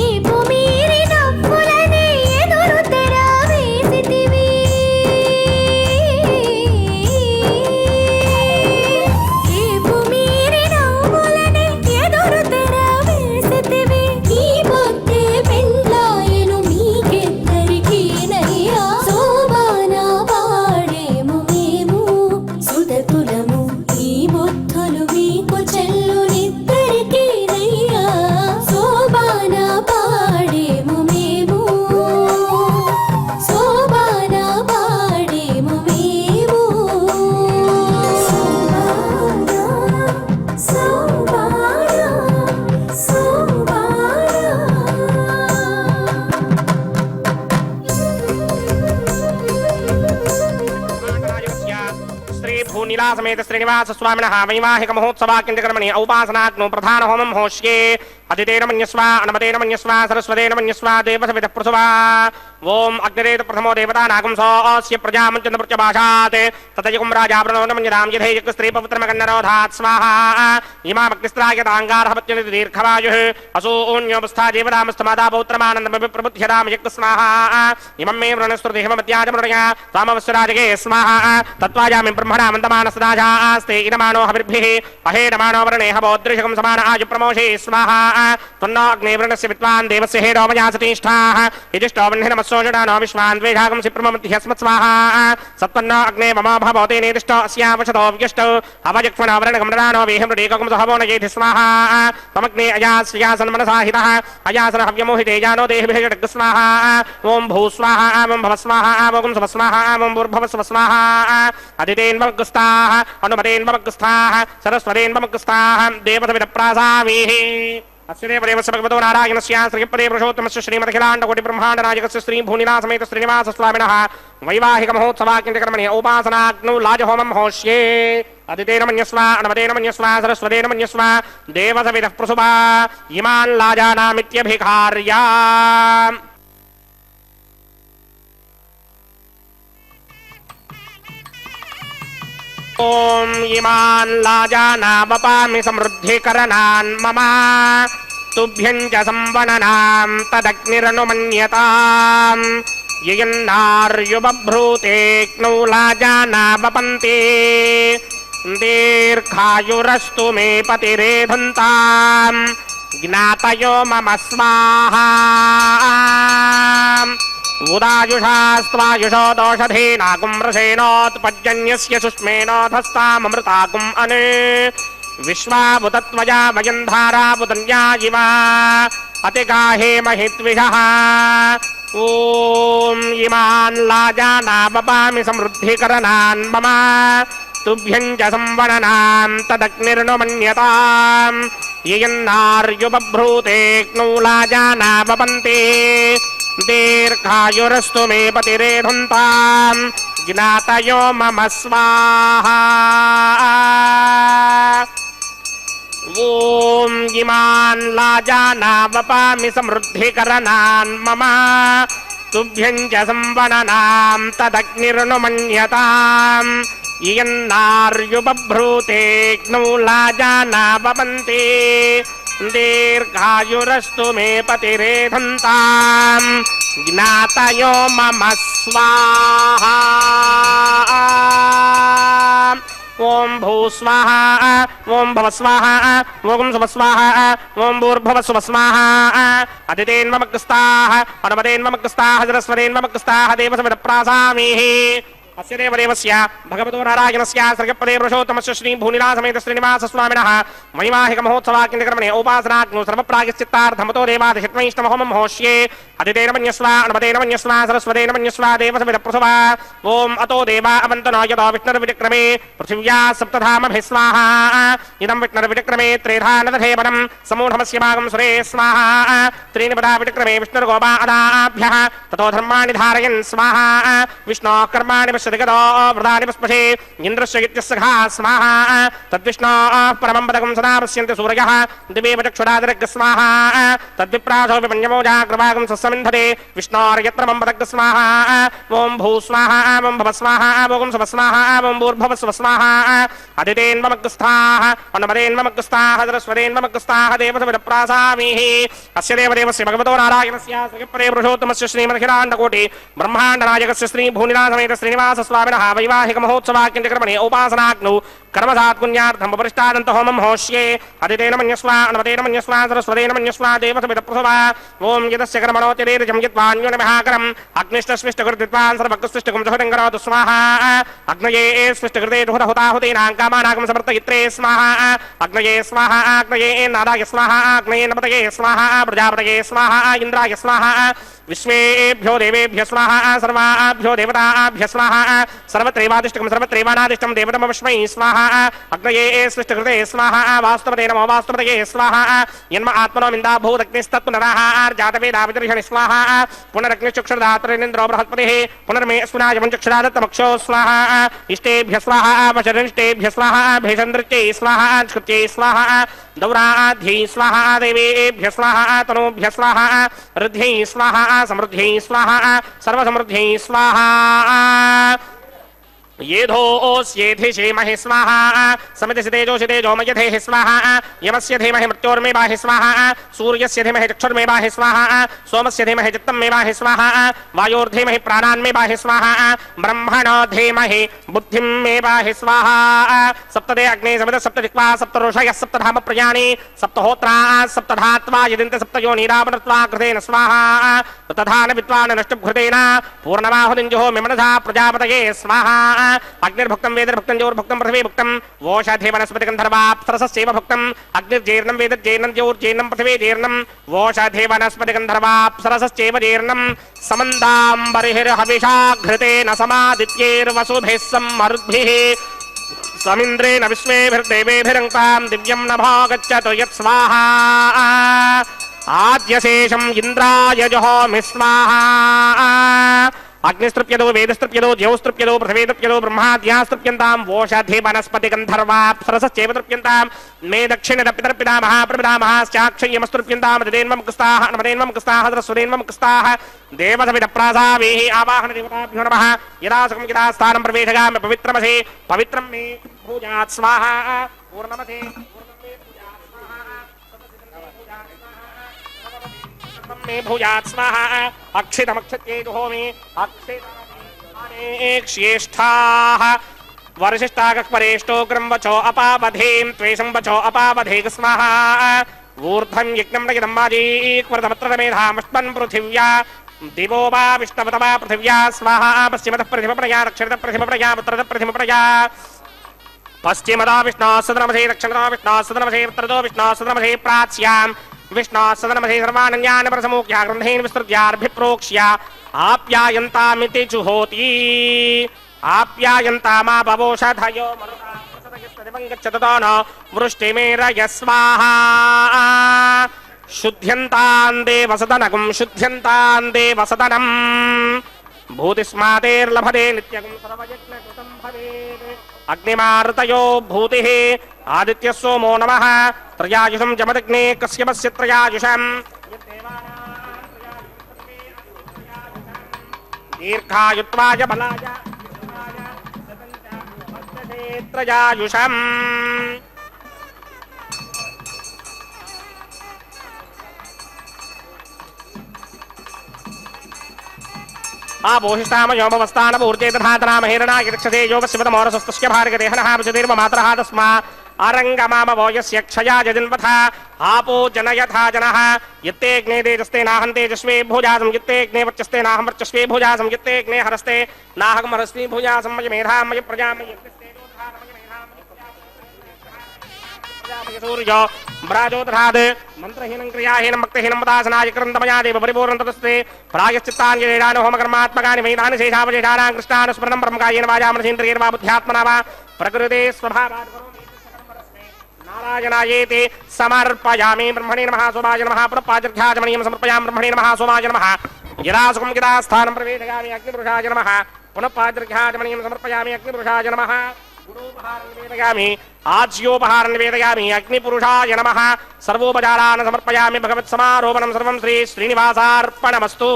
ఏపు మీరి నవ్వులనే ఎదురు తెర వేసితివి ఏపు మీరి నవ్వులనే ఎదురు తెర వేసితివి ఈ పొద్దే పెండ్లాయను మీకెద్దరికీనయ్యా శోభాన పాడేము మేము సుదతులము ఈ బుద్ధులు మీకు చెల్లునిద్దరికీనయ్యా శోభాన పాడేము మేము శోభాన పాడేము మేము శ్రీ భూనిలా సమేత శ్రీనివాస స్వామినః వైవాహిక మహోత్సవాక్యంతకర్మణి ఔపాసనాగ్నో ప్రధాన హోమం హోష్యే అదితేన మన్యస్వ అనమతేన మన్యస్వ సరస్వతేన మన్యస్వ దేవసవిత ప్రసువా ఓం అగ్నిరేత ప్రథమో దేవతా నాగం సోస్య ప్రజామంచంద ప్రత్యభాషాత్ తతయుగం రాజా ప్రణోన మన్యదాం యథేయక్ స్త్రీ పవిత్రమగన్నరోధాత్ స్వాహా ఇమామగ్నిస్త్రాయతాంగారహపత్యనితి దీర్ఘవాయుః అసూన్యోపస్థా దేవతామస్తమాదా పౌత్రమానందమపి ప్రబుద్ధ్యదాం యక్ స్వాహా ఇమం మే వృణస్ృతి హిమమత్యాజమృణయ రామవస్వరాజగే స్వాహా తత్వాయామి బ్రహ్మణా మందమానసదాజాస్తే ఇనమానో హవిర్భిః అహేడమానో వరుణేహ బోద్రిషకం సమాన ఆయు ప్రమోషే స్వాహా త్వన్నో అగ్నివృణస్య విద్వాన్ దేవస్య హేరోమయాసతిష్ఠాః యజిష్టో వహ్నినమస్సోజడానో విశ్వాన్ ద్వేషాగం సిప్రమమత్యస్మత్ స్వాహా సత్వన్నో అగ్నే మమ భవతే నేదిష్టో అస్యావశతో వ్యష్టో అవజక్ష్మణో వరణగమృడానో వేహమృడేకం సహవో నయేతి స్వాహా తమగ్నే అయాస్యాసన్మనసాహితః అయాసన హవ్యమోహితే జానో దేహిభిషడగ్ స్వాహా ఓం భూ స్వాహా ఓం భవ స్వాహా ఓం స్వ స్వాహా ఓం భూర్భవ స్వ స్వాహా అదితేన్వమగ్స్థాః అనుమతేన్వమగ్స్థాః సరస్వతేన్వమగ్స్థాః దేవతవిద ప్రాసామీః అస్యదేవదేవస్య భగవతో నారాయణస్య శ్రీపదే పురుషోత్తమస్య శ్రీమదఖిలాండకోటిబ్రహ్మాండనాయకస్య శ్రీ భూనిలా సమేత శ్రీనివాస స్వామినః వైవాహిక మహోత్సవాక్యంతకర్మణి ఔపాసనాగ్నౌ లాజహోమం హోష్యే అదితేన మన్యస్వ అనమతేన మన్యస్వ సరస్వతేన మన్యస్వ దేవసవిద ప్రసుభా ఇమాన్ లాజానామిత్యభికార్యా ఓం ఇమాన్ లాజానావపామి సమృద్ధికరణాన్ మమ తుభ్యం చ సంవననాం తదగ్నిరనుమన్యతాం యయన్నార్యుబభ్రూతేక్నౌ లాజానావపంతే దీర్ఘాయురస్తు మే పతిరేధంతాం జ్ఞాతయో మమ స్వాహా ఉదాయుషాస్త్వాయుషో దోషధీనాకుం రసేనోత్పజ్జన్యస్య సుష్మేనోధస్తామమృతాకుం అనే విశ్వాభుతత్వయా వయం ధారాపుతన్యా ఇవ అతిగాహే మహిద్విషః ఓం ఇమాన్ లాజానావపామి సమృద్ధికరణాన్ మమ తుభ్యం చ సంవననాం తదగ్నిర్నుమన్యతాం యయన్నార్యుబభ్రూతేక్నౌ లాజానావపంతే దీర్ఘాయురస్తు మే పతిరేధంతాం జ్ఞాతయో మమ స్వాహా ఓం ఇమాన్ లాజానావపామి సమృద్ధికరణాన్ మమ తుభ్యం చ సంవననాం తదగ్నిర్నుమన్యతాం యయన్నార్యుబభ్రూతేక్నౌ లాజానావపంతే దీర్ఘాయురస్తు మే పతిరేధంతాం జ్ఞాతయో మమ స్వాహా ఓం భూ స్వాహా ఓం భవ స్వాహ ఓం శుభ స్వాహ ఓం భూర్భువ శుభ స్వాహ అదితేన్వమగ్స్తాః అనుమతేన్వమగ్స్తాః సరస్వతేన్వమగ్స్తాః దేవసమిద ప్రాసామీః అస్య దేవదేవస్య భగవతో నారాయణస్య సర్గపదే పురుషోత్తమస్య శ్రీ భూనిలాసమేత శ్రీనివాస స్వామినః వైవాహిక మహోత్సవాకింద్రకర్మణే ఉపాసనాగ్నో సర్వప్రాయశ్చిత్తార్థమతో దేవాదిహిత్వైష్టమహోమం హోష్యే అదితేన మన్యస్వ అనుమతేన మన్యస్వ సరస్వతేన మన్యస్వ దేవసమిద ప్రసవ ఓం అతో దేవా అవంతనో యతో విష్ణుర్విక్రమే పృథివ్యా సప్తధామభిः స్వాహా ఇదం విష్ణుర్విక్రమే త్రేధానదధేవనం సమూఢమస్య భాగం సురే స్వాహా త్రీణి పదా విక్రమే విష్ణుర్గోపాదాభ్యः తతో ధర్మాణి ధారయన్ స్వాహా విష్ణోః కర్మాణి పశ్యతిగతో వృధాని పస్పశే ఇంద్రస్య ఇత్యస్సఖా స్వాహా తద్విష్ణోః పరమం పదకం సదా పశ్యంతి సూరయः దివేవ చక్షురాదిరగ్ స్వాహా తద్విప్రాసో విపన్యమో జాగ్రవాగం సస్సమింధతే విష్ణోర్యత్రమం పదగ్ స్వాహా ఓం భూ స్వాహా ఓం భవ స్వాహా ఓం శుభ స్వాహా ఓం భూర్భవ శుభ స్వాహా అదితేన్వమగ్స్తాః అనుమతేన్వమగ్స్తాః సరస్వతేన్వమగ్స్తాః దేవసమిద ప్రాసామీః అస్య దేవదేవస్య భగవతో నారాయణస్య సర్గపదే పురుషోత్తమస్య శ్రీమదఖిలాండకోటి బ్రహ్మాండనాయకస్య శ్రీ భూనిలాసమేత శ్రీనివాస స్వామినః వైవాహిక మహోత్సవాకింద్రకర్మణే ఉపాసనాగ్నౌ కర్మసాత్పుణ్యార్థం ఉపరిష్టానంత హోమం హోష్యే అదితేన మన్యస్వ అనుమతేన మన్యస్వ సరస్వతేన మన్యస్వ దేవసమిద ప్రసవ ఓం యదస్య కర్మణోతిరేజం యద్వాన్యోనమహాకరం అగ్నిష్టస్మిష్టకృత్వాన్ సర్వకృష్టికం సుహృతం కరోతు స్వాహా అగ్నయే స్మిష్టకృతే దుహుతాహుతీనాం కామానాగం సమర్థయిత్రే స్వాహా అగ్నయే స్వాహా అగ్నయే నారాయ స్వాహా అగ్నయే నపతయే స్వాహా ప్రజాపతయే స్వాహా ఇంద్రాయ స్వాహా విశ్వేభ్యో దేవేభ్య స్వాహా సర్వాభ్యో దేవతాభ్య స్వాహా సర్వత్రైవాదిష్టకం సర్వత్రైవానాదిష్టం దేవతమవిష్మై స్వాహా అగ్నయే స్పృష్టకృతే స్వాహా వాస్తవతే నమో వాస్తవతయే స్వాహా యన్మ ఆత్మనో మిందా భూదగ్నిస్తత్తు నరః జాతవేదావిదర్శని స్వాహా పునరగ్నిచక్షుర్దాత్రేంద్రో బృహస్పతిః పునర్మే స్ఫునాయమం చక్షురాదత్తమక్షో స్వాహా ఇష్టేభ్య స్వాహా వచరిష్టేభ్య స్వాహా భేషందృత్యై స్వాహా స్కృత్యై స్వాహా దౌరాధ్యై స్వాహా దేవేభ్య స్వాహా తనూభ్య స్వాహా రుద్ధ్యై స్వాహా సమృద్ధ్యై స్వాహా సర్వసమృద్ధ్యై స్వాహా येधोऽस्येधिषेमहि स्वाहा समितिसितेजोषि तेजोमयधेहि स्वाहा यमस्य धीमहि मृत्योर्मे बाहि स्वाहा सूर्यस्य धीमहि चक्षुर्मे बाहि स्वाहा सोमस्य धीमहि चित्तं मे बाहि स्वाहा वायोर्धीमहि प्राणान्मे बाहि स्वाहा ब्रह्मणो धीमहि बुद्धिं मे बाहि स्वाहा सप्तदे अग्ने समित सप्तदिक्वा सप्तऋषयः सप्तधाम प्रयाणि सप्तहोत्रा सप्तधात्वा यदिन्ते सप्तयोनिरावनत्वा कृतेन स्वाहा तथान विद्वान् नष्टभृतेन पूर्णमाहुतिञ्जुहो मिमनसा प्रजापतये स्वाहा अग्निर्भुक्तं वेदर्भुक्तं ज्योर्भुक्तं पृथिवी भुक्तं वोषधे वनस्पति गन्धर्वाप्सरसस्यैव भुक्तं अग्निर्जीर्णं वेदज्जीर्णं ज्योर्जीर्णं पृथिवी जीर्णं वोषधे वनस्पति गन्धर्वाप्सरसस्यैव जीर्णं समन्दाम्बरिर्हविषा घृतेन समादित्यैर्वसुभिः सम्मरुद्भिः समिन्द्रेण विश्वेभिर्देवेभिरङ्क्तां दिव्यं नभो गच्छतु यत्स्वाहा आद्यशेषम् इन्द्राय जुहोमि स्वाहा अग्निस्तृप्यदो वेदस्तृप्यदो ज्योस्तृप्यदो पृथिवीतृप्यदो ब्रह्माद्यास्तृप्यन्तां वोषधे वनस्पति गन्धर्वाप्सरसस्यैव तृप्यन्तां मे दक्षिणदपितर्पिता महाप्रपिता महाश्चाक्षय्यमस्तृप्यन्तां दिदेन्वमुक्स्ताः अनुमदेन्वमुक्स्ताः सरस्वतेन्वमुक्स्ताः देवसमिद प्रासावेः आवाहन देवताभ्यो नमः यदा सुखं यदा स्थानं प्रवेशयामि पवित्रमसे पवित्रं मे भूयात् स्वाहा पूर्णमसे मे भूयात् स्वाहा अक्षितमक्षत्यै जुहोमि अक्षितमेक्ष्येष्ठाः वर्षिष्ठागक्परेष्टोग्रं वचो अपावधें त्वेषं वचो अपावधेग स्वाहा ऊर्ध्वं यज्ञं नगिदं वाजीक्वरतमत्रमेधामष्टन् पृथिव्या दिवो वा विष्णवत वा पृथिव्या स्वाहा पश्चिमतः प्रतिमप्रया दक्षिणतः प्रतिमप्रया उत्तरतः प्रतिमप्रया पश्चिमदा विष्णोः सदनमसे दक्षिणतो विष्णोः सदनमसे उत्तरतो विष्णोः सदनमसे प्राच्यां विष्णोः सदनमसे सर्वानन्यान् परसमुख्या ग्रन्थेन विस्तृत्यार्भिप्रोक्ष्य आप्यायन्तामिति जुहोति आप्यायन्तामापवोषधयो मरुतां गच्छतो न वृष्टिमेरय स्वाहा शुद्ध्यन्तां देवसदनकं शुद्ध्यन्तां देवसदनम् भूतिस्मातेर्लभते नित्यकं सर्वयज्ञकृतं भवेत् अग्निमारुतयो भूतिः आदित्य सोमो नमः त्रयायुषं जमदग्ने कश्यपस्य त्रयायुषम् दीर्घायुत्वाय बलाय त्रयायुषम् आपोहिष्टामयोमवस्थानपूर्जे तथा महेरणा यक्षते योगस्यमोरसस्तस्य भार्गदेहनः विजतिर्ममात्रः तस्मा अरङ्गमामवो यस्य क्षया जजन्वथ आपो जनयथा जनः यत्तेऽग्ने तेजस्ते नाहं तेजस्वे भोजासं यत्तेऽग्ने वर्चस्ते नाहं वर्चस्वे भोजासं यत्तेऽग्ने हरस्ते नाहं हरस्मि भोजासं मय मेधां मय प्रजां मय सूर्यो ब्राजोदधाद् मन्त्रहीनं क्रियाहीनं भक्तिहीनं मदासनाय क्रन्दमया देव परिपूर्णं तदस्ते प्रायश्चित्तानि येषान् होमकर्मात्मकानि वैदानि शेषावशेषाणां कृष्णानुस्मरणं ब्रह्मकायेन वाचा मनसेन्द्रियेण वा बुद्ध्यात्मना वा प्रकृते स्वभावात् नारायणायेति समर्पयामि ब्रह्मणे नमः सोमाय नमः पुनः समर्पयामि ब्रह्मणे नमः सोमाय नमः यदा सुखं यदा स्थानं प्रवेशयामि अग्निपुरुषाय नमः पुनः पाद्रघ्याचमनीयं समर्पयामि अग्निपुरुषाय नमः गुरोपहारं निवेदयामि आज्योपहारं निवेदयामि अग्निपुरुषाय नमः सर्वोपचारान् समर्पयामि भगवत्समारोपणं सर्वं श्री श्रीनिवासार्पणमस्तु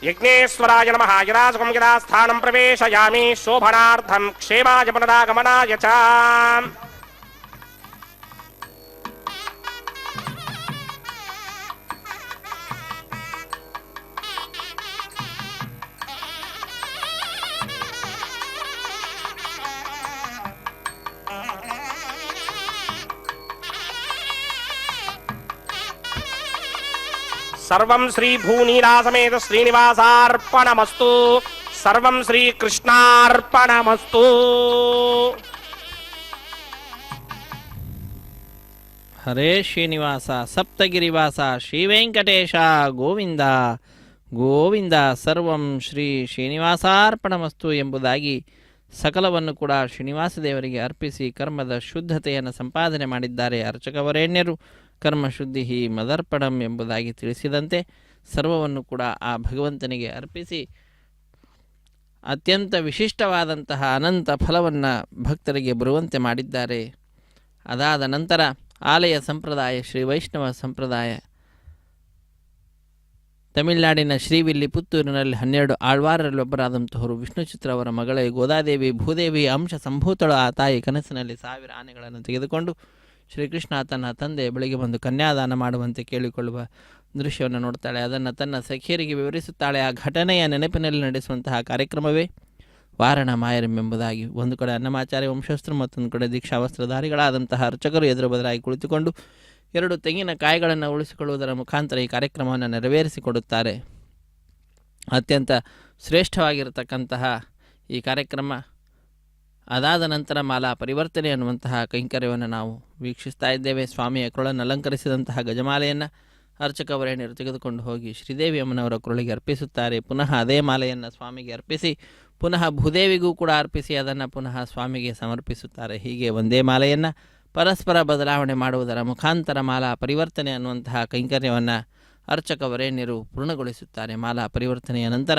यज्ञेश्वराय नमः यदा सुखं यदा स्थानं प्रवेशयामि शोभनार्थं क्षेमाय पुनरागमनाय च सर्वं श्री भूनीलासमेत श्रीनिवासार्पणमस्तु सर्वं श्री कृष्णार्पणमस्तु ಹರೇ ಶ್ರೀನಿವಾಸ ಸಪ್ತಗಿರಿವಾಸ ಶ್ರೀವೆಂಕಟೇಶ ಗೋವಿಂದ ಗೋವಿಂದ ಸರ್ವಂ ಶ್ರೀ ಶ್ರೀನಿವಾಸಾರ್ಪಣಮಸ್ತು ಎಂಬುದಾಗಿ ಸಕಲವನ್ನು ಕೂಡ ಶ್ರೀನಿವಾಸ ದೇವರಿಗೆ ಅರ್ಪಿಸಿ ಕರ್ಮದ ಶುದ್ಧತೆಯನ್ನು ಸಂಪಾದನೆ ಮಾಡಿದ್ದಾರೆ ಅರ್ಚಕವರೇಣ್ಯರು. ಕರ್ಮಶುದ್ಧಿ ಮದರ್ಪಣಂ ಎಂಬುದಾಗಿ ತಿಳಿಸಿದಂತೆ ಸರ್ವವನ್ನು ಕೂಡ ಆ ಭಗವಂತನಿಗೆ ಅರ್ಪಿಸಿ ಅತ್ಯಂತ ವಿಶಿಷ್ಟವಾದಂತಹ ಅನಂತ ಫಲವನ್ನು ಭಕ್ತರಿಗೆ ಬರುವಂತೆ ಮಾಡಿದ್ದಾರೆ. ಅದಾದ ನಂತರ ಆಲಯ ಸಂಪ್ರದಾಯ ಶ್ರೀ ವೈಷ್ಣವ ಸಂಪ್ರದಾಯ ತಮಿಳುನಾಡಿನ ಶ್ರೀವಿಲ್ಲಿ ಪುತ್ತೂರಿನಲ್ಲಿ 12 ಆಳ್ವಾರರಲ್ಲಿ ಒಬ್ಬರಾದಂತಹವರು ವಿಷ್ಣು ಚಿತ್ರ ಅವರ ಮಗಳೇ ಗೋದಾದೇವಿ ಭೂದೇವಿ ಅಂಶ ಸಂಭೂತಳು ಆ ತಾಯಿ ಕನಸಿನಲ್ಲಿ 1000 ಆನೆಗಳನ್ನು ತೆಗೆದುಕೊಂಡು ಶ್ರೀಕೃಷ್ಣ ತನ್ನ ತಂದೆ ಬೆಳಿಗ್ಗೆ ಬಂದು ಕನ್ಯಾದಾನ ಮಾಡುವಂತೆ ಕೇಳಿಕೊಳ್ಳುವ ದೃಶ್ಯವನ್ನು ನೋಡ್ತಾಳೆ. ಅದನ್ನು ತನ್ನ ಸಖಿಯರಿಗೆ ವಿವರಿಸುತ್ತಾಳೆ. ಆ ಘಟನೆಯ ನೆನಪಿನಲ್ಲಿ ನಡೆಸುವಂತಹ ಕಾರ್ಯಕ್ರಮವೇ ವಾರಣ ಮಾಯರಂ ಎಂಬುದಾಗಿ. ಒಂದು ಕಡೆ ಅನ್ನಮಾಚಾರ್ಯ ವಂಶಸ್ಥರು, ಮತ್ತೊಂದು ಕಡೆ ದೀಕ್ಷಾ ವಸ್ತ್ರಧಾರಿಗಳಾದಂತಹ ಅರ್ಚಕರು ಎದುರು ಬದಲಾಗಿ ಕುಳಿತುಕೊಂಡು 2 ತೆಂಗಿನ ಕಾಯಿಗಳನ್ನು ಉಳಿಸಿಕೊಳ್ಳುವುದರ ಮುಖಾಂತರ ಈ ಕಾರ್ಯಕ್ರಮವನ್ನು ನೆರವೇರಿಸಿಕೊಡುತ್ತಾರೆ. ಅತ್ಯಂತ ಶ್ರೇಷ್ಠವಾಗಿರತಕ್ಕಂತಹ ಈ ಕಾರ್ಯಕ್ರಮ ಅದಾದ ನಂತರ ಮಾಲಾ ಪರಿವರ್ತನೆ ಅನ್ನುವಂತಹ ಕೈಂಕರ್ಯವನ್ನು ನಾವು ವೀಕ್ಷಿಸ್ತಾ ಇದ್ದೇವೆ. ಸ್ವಾಮಿಯ ಕೊರಳನ್ನು ಅಲಂಕರಿಸಿದಂತಹ ಗಜಮಾಲೆಯನ್ನು ಅರ್ಚಕವರೇಣ್ಯರು ತೆಗೆದುಕೊಂಡು ಹೋಗಿ ಶ್ರೀದೇವಿ ಅಮ್ಮನವರ ಕೊರಳಿಗೆ ಅರ್ಪಿಸುತ್ತಾರೆ. ಪುನಃ ಅದೇ ಮಾಲೆಯನ್ನು ಸ್ವಾಮಿಗೆ ಅರ್ಪಿಸಿ ಪುನಃ ಭೂದೇವಿಗೂ ಕೂಡ ಅರ್ಪಿಸಿ ಅದನ್ನು ಪುನಃ ಸ್ವಾಮಿಗೆ ಸಮರ್ಪಿಸುತ್ತಾರೆ. ಹೀಗೆ ಒಂದೇ ಮಾಲೆಯನ್ನು ಪರಸ್ಪರ ಬದಲಾವಣೆ ಮಾಡುವುದರ ಮುಖಾಂತರ ಮಾಲಾ ಪರಿವರ್ತನೆ ಅನ್ನುವಂತಹ ಕೈಂಕರ್ಯವನ್ನು ಅರ್ಚಕವರೇಣ್ಯರು ಪೂರ್ಣಗೊಳಿಸುತ್ತಾರೆ. ಮಾಲಾ ಪರಿವರ್ತನೆಯ ನಂತರ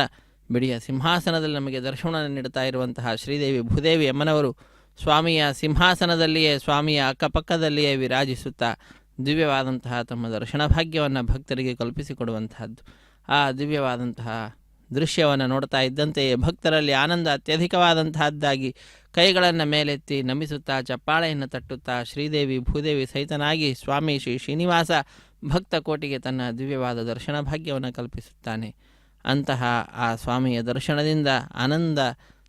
ಬಿಡಿಯ ಸಿಂಹಾಸನದಲ್ಲಿ ನಮಗೆ ದರ್ಶನ ನೀಡುತ್ತಾ ಇರುವಂತಹ ಶ್ರೀದೇವಿ ಭೂದೇವಿ ಅಮ್ಮನವರು ಸ್ವಾಮಿಯ ಸಿಂಹಾಸನದಲ್ಲಿಯೇ ಸ್ವಾಮಿಯ ಅಕ್ಕಪಕ್ಕದಲ್ಲಿಯೇ ವಿರಾಜಿಸುತ್ತಾ ದಿವ್ಯವಾದಂತಹ ತಮ್ಮ ದರ್ಶನ ಭಾಗ್ಯವನ್ನು ಭಕ್ತರಿಗೆ ಕಲ್ಪಿಸಿಕೊಡುವಂತಹದ್ದು. ಆ ದಿವ್ಯವಾದಂತಹ ದೃಶ್ಯವನ್ನು ನೋಡ್ತಾ ಇದ್ದಂತೆಯೇ ಭಕ್ತರಲ್ಲಿ ಆನಂದ ಅತ್ಯಧಿಕವಾದಂತಹದ್ದಾಗಿ ಕೈಗಳನ್ನು ಮೇಲೆತ್ತಿ ನಮಿಸುತ್ತಾ ಚಪ್ಪಾಳೆಯನ್ನು ತಟ್ಟುತ್ತಾ ಶ್ರೀದೇವಿ ಭೂದೇವಿ ಸಹಿತನಾಗಿ ಸ್ವಾಮಿ ಶ್ರೀ ಶ್ರೀನಿವಾಸ ಭಕ್ತ ಕೋಟಿಗೆ ತನ್ನ ದಿವ್ಯವಾದ ದರ್ಶನ ಭಾಗ್ಯವನ್ನು ಕಲ್ಪಿಸುತ್ತಾನೆ. ಅಂತಹ ಆ ಸ್ವಾಮಿಯ ದರ್ಶನದಿಂದ ಆನಂದ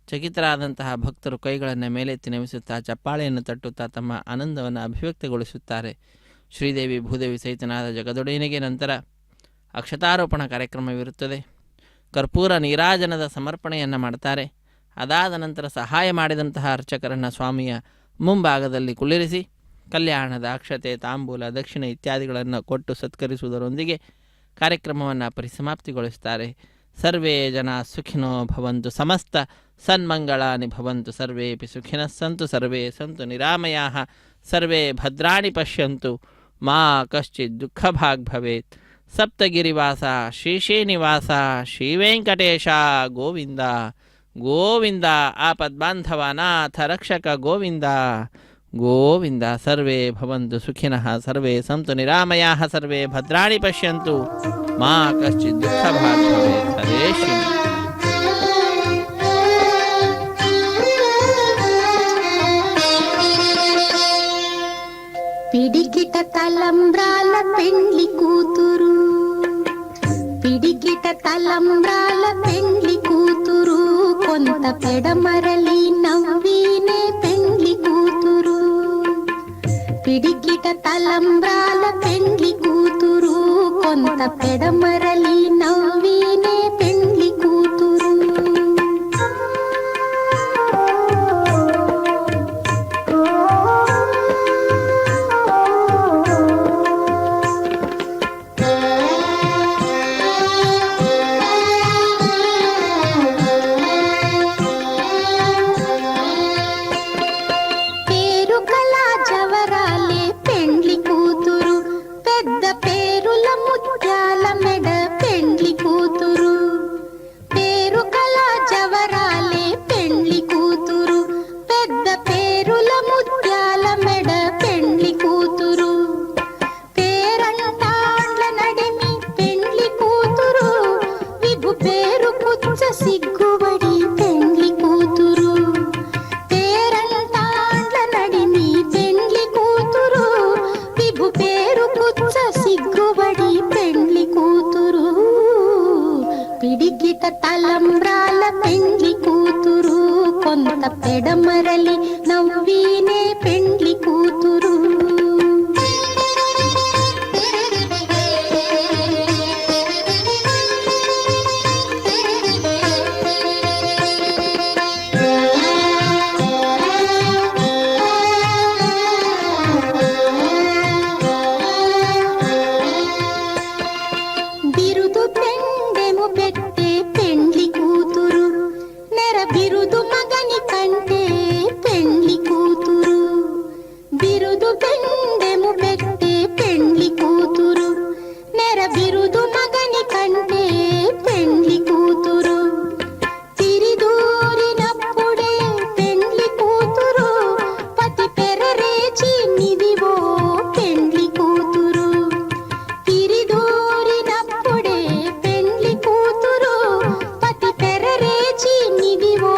ಚಕಿತರಾದಂತಹ ಭಕ್ತರು ಕೈಗಳನ್ನು ಮೇಲೆತ್ತಿ ನಮಿಸುತ್ತಾ ಚಪ್ಪಾಳೆಯನ್ನು ತಟ್ಟುತ್ತಾ ತಮ್ಮ ಆನಂದವನ್ನು ಅಭಿವ್ಯಕ್ತಗೊಳಿಸುತ್ತಾರೆ. ಶ್ರೀದೇವಿ ಭೂದೇವಿ ಸಹಿತನಾದ ಜಗದೊಡೆಯನಿಗೆ ನಂತರ ಅಕ್ಷತಾರೋಪಣ ಕಾರ್ಯಕ್ರಮವಿರುತ್ತದೆ. ಕರ್ಪೂರ ನೀರಾಜನದ ಸಮರ್ಪಣೆಯನ್ನು ಮಾಡ್ತಾರೆ. ಅದಾದ ನಂತರ ಸಹಾಯ ಮಾಡಿದಂತಹ ಅರ್ಚಕರನ್ನು ಸ್ವಾಮಿಯ ಮುಂಭಾಗದಲ್ಲಿ ಕುಳ್ಳಿರಿಸಿ ಕಲ್ಯಾಣದ ಅಕ್ಷತೆ, ತಾಂಬೂಲ, ದಕ್ಷಿಣೆ ಇತ್ಯಾದಿಗಳನ್ನು ಕೊಟ್ಟು ಸತ್ಕರಿಸುವುದರೊಂದಿಗೆ ಕಾರ್ಯಕ್ರಮವನ್ನು ಪರಿಸಮಾಪ್ತಿಗೊಳಿಸುತ್ತಾರೆ. ಸರ್ವೇ ಜನ ಸುಖಿನೋ ಭವಂತು, ಸಮಸ್ತ ಸನ್ಮಂಗಳಾನಿ ಭವಂತು, ಸರ್ವೇಪಿ ಸುಖಿನಃ ಸಂತು, ಸರ್ವೇ ಸಂತು ನಿರಾಮಯಾಃ, ಸರ್ವೇ ಭದ್ರಾಣಿ ಪಶ್ಯಂತು, ಮಾ ಕಶ್ಚಿತ್ ದುಃಖಭಾಗ್ ಭವೇತ್. ಸಪ್ತಗಿರಿವಾಸ ಶ್ರೀ ಶ್ರೀನಿವಾಸ ಶ್ರೀವೆಂಕಟೇಶ ಗೋವಿಂದ ಗೋವಿಂದ. ಆಪದ್ಬಾಂಧವ ನಾಥ ರಕ್ಷಕ ಗೋವಿಂದ ಗೋವಿಂದ. ಸರ್ವೇ ಭವಂತು ಸುಖಿನಃ, ಸರ್ವೇ ಸಂತು ನಿರಾಮಯಾಃ, ಸರ್ವೇ ಭದ್ರಾಣಿ ಪಶ್ಯಂತು, ಮಾ ಕಶ್ಚಿತ್ ದುಃಖಭಾಗ್ ಭವೇತ್. ಹರೇ ಶ್ರೀ. పిడికిట తలంబ్రాల పెండ్లి కూతురు, పిడికిట తలంబ్రాల పెండ్లి కూతురు, కొంత పెడమరలి నవ్వినే పెండ్లి కూతురు. పిడికిట తలంబ్రాల పెండ్లి కూతురు కొంత పెడమరలి నవ్వినే పెండ్లి కూతురు. సిగ్గుబడి పెండ్లి కూతురు పేరంటాండ్ల నడిమి పెండ్లి కూతురు విభు పేరు పుచ్చ సిగ్గుబడి పెండ్లి కూతురు. పిడికిట తలంబ్రాల పెండ్లి కూతురు కొంత పెడమరలి నవ్వినే పెండ్లి కూతురు. బిరుదు పెండెము పెట్టే పెండ్లి కూతురు నెర బిరుదు మగని కంటే పెండ్లి కూతురు. బిరుదు పెండెము పెట్టే పెండ్లి కూతురు నెర బిరుదు మగని కంటే పెండ్లి కూతురు. తిరిదూరినప్పుడే పెండ్లి కూతురు పతి పెరరేచి నిదివో పెండ్లి కూతురు. తిరిదూరినప్పుడే పెండ్లి కూతురు పతి పెరరేచి నిదివో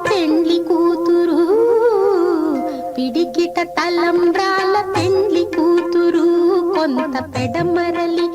పెండ్లి కూతురు. పిడికిట తలంబ్రాల పెండ్లి కూతురు కొంత పెడమరలి